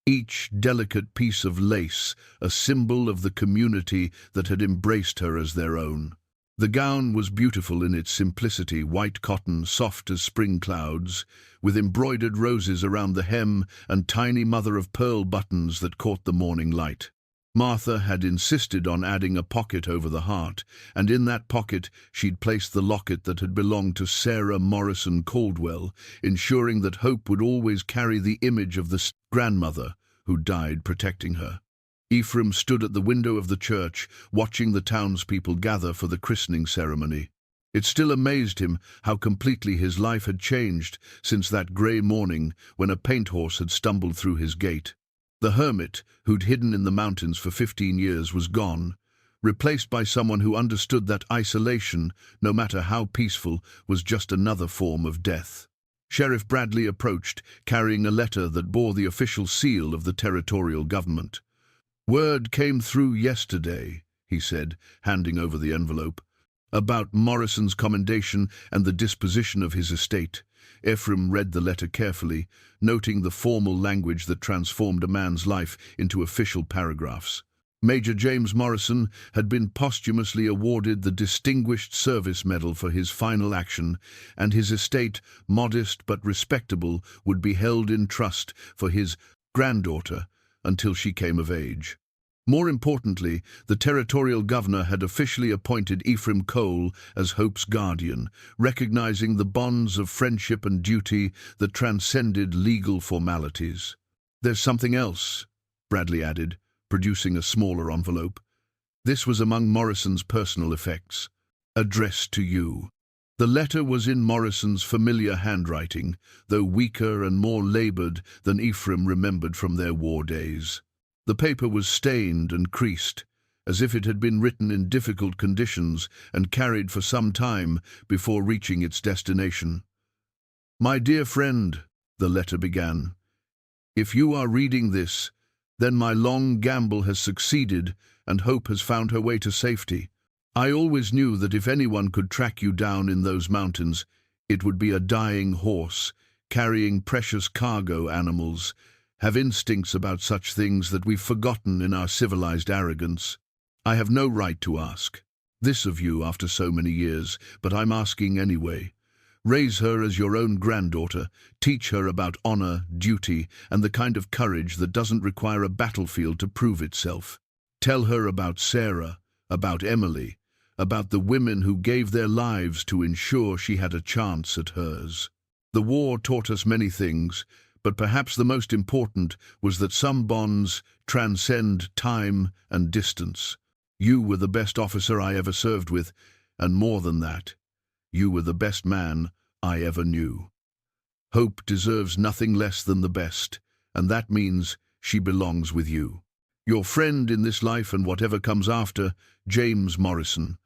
each delicate piece of lace a symbol of the community that had embraced her as their own. The gown was beautiful in its simplicity, white cotton, soft as spring clouds, with embroidered roses around the hem and tiny mother-of-pearl buttons that caught the morning light. Martha had insisted on adding a pocket over the heart, and in that pocket she'd placed the locket that had belonged to Sarah Morrison Caldwell, ensuring that Hope would always carry the image of the grandmother who died protecting her. Ephraim stood at the window of the church, watching the townspeople gather for the christening ceremony. It still amazed him how completely his life had changed since that grey morning when a paint horse had stumbled through his gate. The hermit, who'd hidden in the mountains for 15 years, was gone, replaced by someone who understood that isolation, no matter how peaceful, was just another form of death. Sheriff Bradley approached, carrying a letter that bore the official seal of the territorial government. "Word came through yesterday," he said, handing over the envelope, "about Morrison's commendation and the disposition of his estate." Ephraim read the letter carefully, noting the formal language that transformed a man's life into official paragraphs. Major James Morrison had been posthumously awarded the Distinguished Service Medal for his final action, and his estate, modest but respectable, would be held in trust for his granddaughter until she came of age. More importantly, the territorial governor had officially appointed Ephraim Cole as Hope's guardian, recognizing the bonds of friendship and duty that transcended legal formalities. "There's something else," Bradley added, producing a smaller envelope. This was among Morrison's personal effects. "Addressed to you." The letter was in Morrison's familiar handwriting, though weaker and more labored than Ephraim remembered from their war days. The paper was stained and creased, as if it had been written in difficult conditions and carried for some time before reaching its destination. "My dear friend," the letter began, "if you are reading this, then my long gamble has succeeded and hope has found her way to safety. I always knew that if anyone could track you down in those mountains, it would be a dying horse, carrying precious cargo animals, have instincts about such things that we've forgotten in our civilized arrogance. I have no right to ask this of you after so many years, but I'm asking anyway. Raise her as your own granddaughter, teach her about honor, duty, and the kind of courage that doesn't require a battlefield to prove itself. Tell her about Sarah, about Emily, about the women who gave their lives to ensure she had a chance at hers. The war taught us many things, but perhaps the most important was that some bonds transcend time and distance. You were the best officer I ever served with, and more than that, you were the best man I ever knew. Hope deserves nothing less than the best, and that means she belongs with you. Your friend in this life and whatever comes after, James Morrison."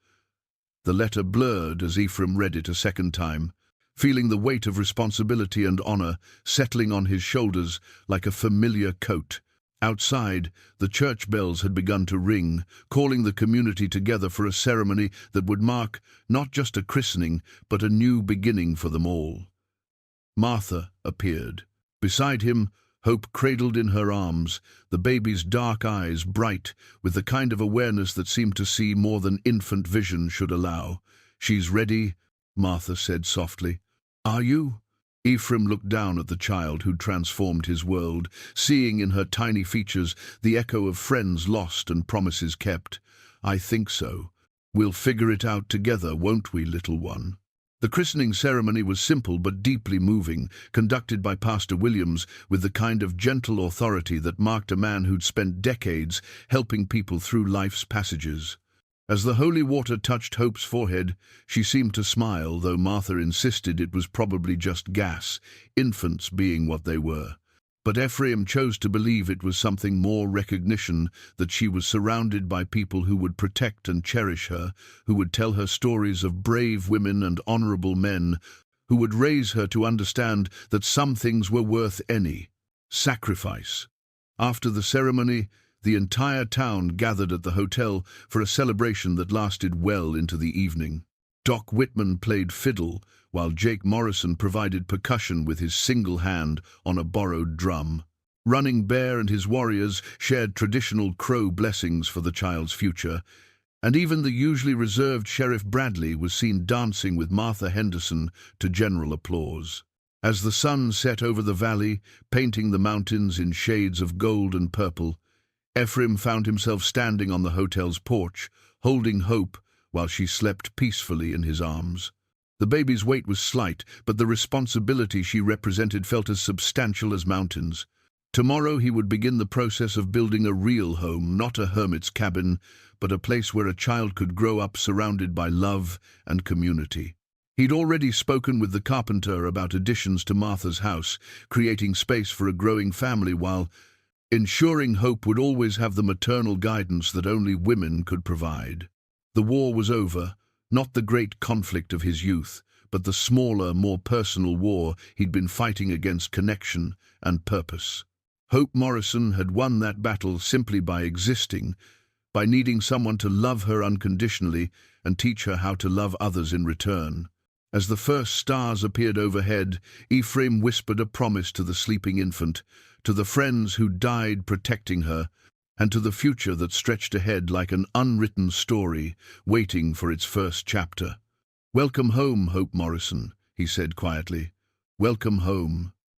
The letter blurred as Ephraim read it a second time, feeling the weight of responsibility and honor settling on his shoulders like a familiar coat. Outside, the church bells had begun to ring, calling the community together for a ceremony that would mark not just a christening, but a new beginning for them all. Martha appeared. Beside him, Hope cradled in her arms, the baby's dark eyes bright with the kind of awareness that seemed to see more than infant vision should allow. "She's ready," Martha said softly. "Are you?" Ephraim looked down at the child who'd transformed his world, seeing in her tiny features the echo of friends lost and promises kept. "I think so. We'll figure it out together, won't we, little one?" The christening ceremony was simple but deeply moving, conducted by Pastor Williams with the kind of gentle authority that marked a man who'd spent decades helping people through life's passages. As the holy water touched Hope's forehead, she seemed to smile, though Martha insisted it was probably just gas, infants being what they were. But Ephraim chose to believe it was something more, recognition that she was surrounded by people who would protect and cherish her, who would tell her stories of brave women and honorable men, who would raise her to understand that some things were worth any sacrifice. After the ceremony, the entire town gathered at the hotel for a celebration that lasted well into the evening. Doc Whitman played fiddle, while Jake Morrison provided percussion with his single hand on a borrowed drum. Running Bear and his warriors shared traditional Crow blessings for the child's future, and even the usually reserved Sheriff Bradley was seen dancing with Martha Henderson to general applause. As the sun set over the valley, painting the mountains in shades of gold and purple, Ephraim found himself standing on the hotel's porch, holding Hope while she slept peacefully in his arms. The baby's weight was slight, but the responsibility she represented felt as substantial as mountains. Tomorrow he would begin the process of building a real home, not a hermit's cabin, but a place where a child could grow up surrounded by love and community. He'd already spoken with the carpenter about additions to Martha's house, creating space for a growing family while ensuring Hope would always have the maternal guidance that only women could provide. The war was over, not the great conflict of his youth, but the smaller, more personal war he'd been fighting against connection and purpose. Hope Morrison had won that battle simply by existing, by needing someone to love her unconditionally and teach her how to love others in return. As the first stars appeared overhead, Ephraim whispered a promise to the sleeping infant, to the friends who died protecting her, and to the future that stretched ahead like an unwritten story, waiting for its first chapter. "Welcome home, Hope Morrison," he said quietly. "Welcome home."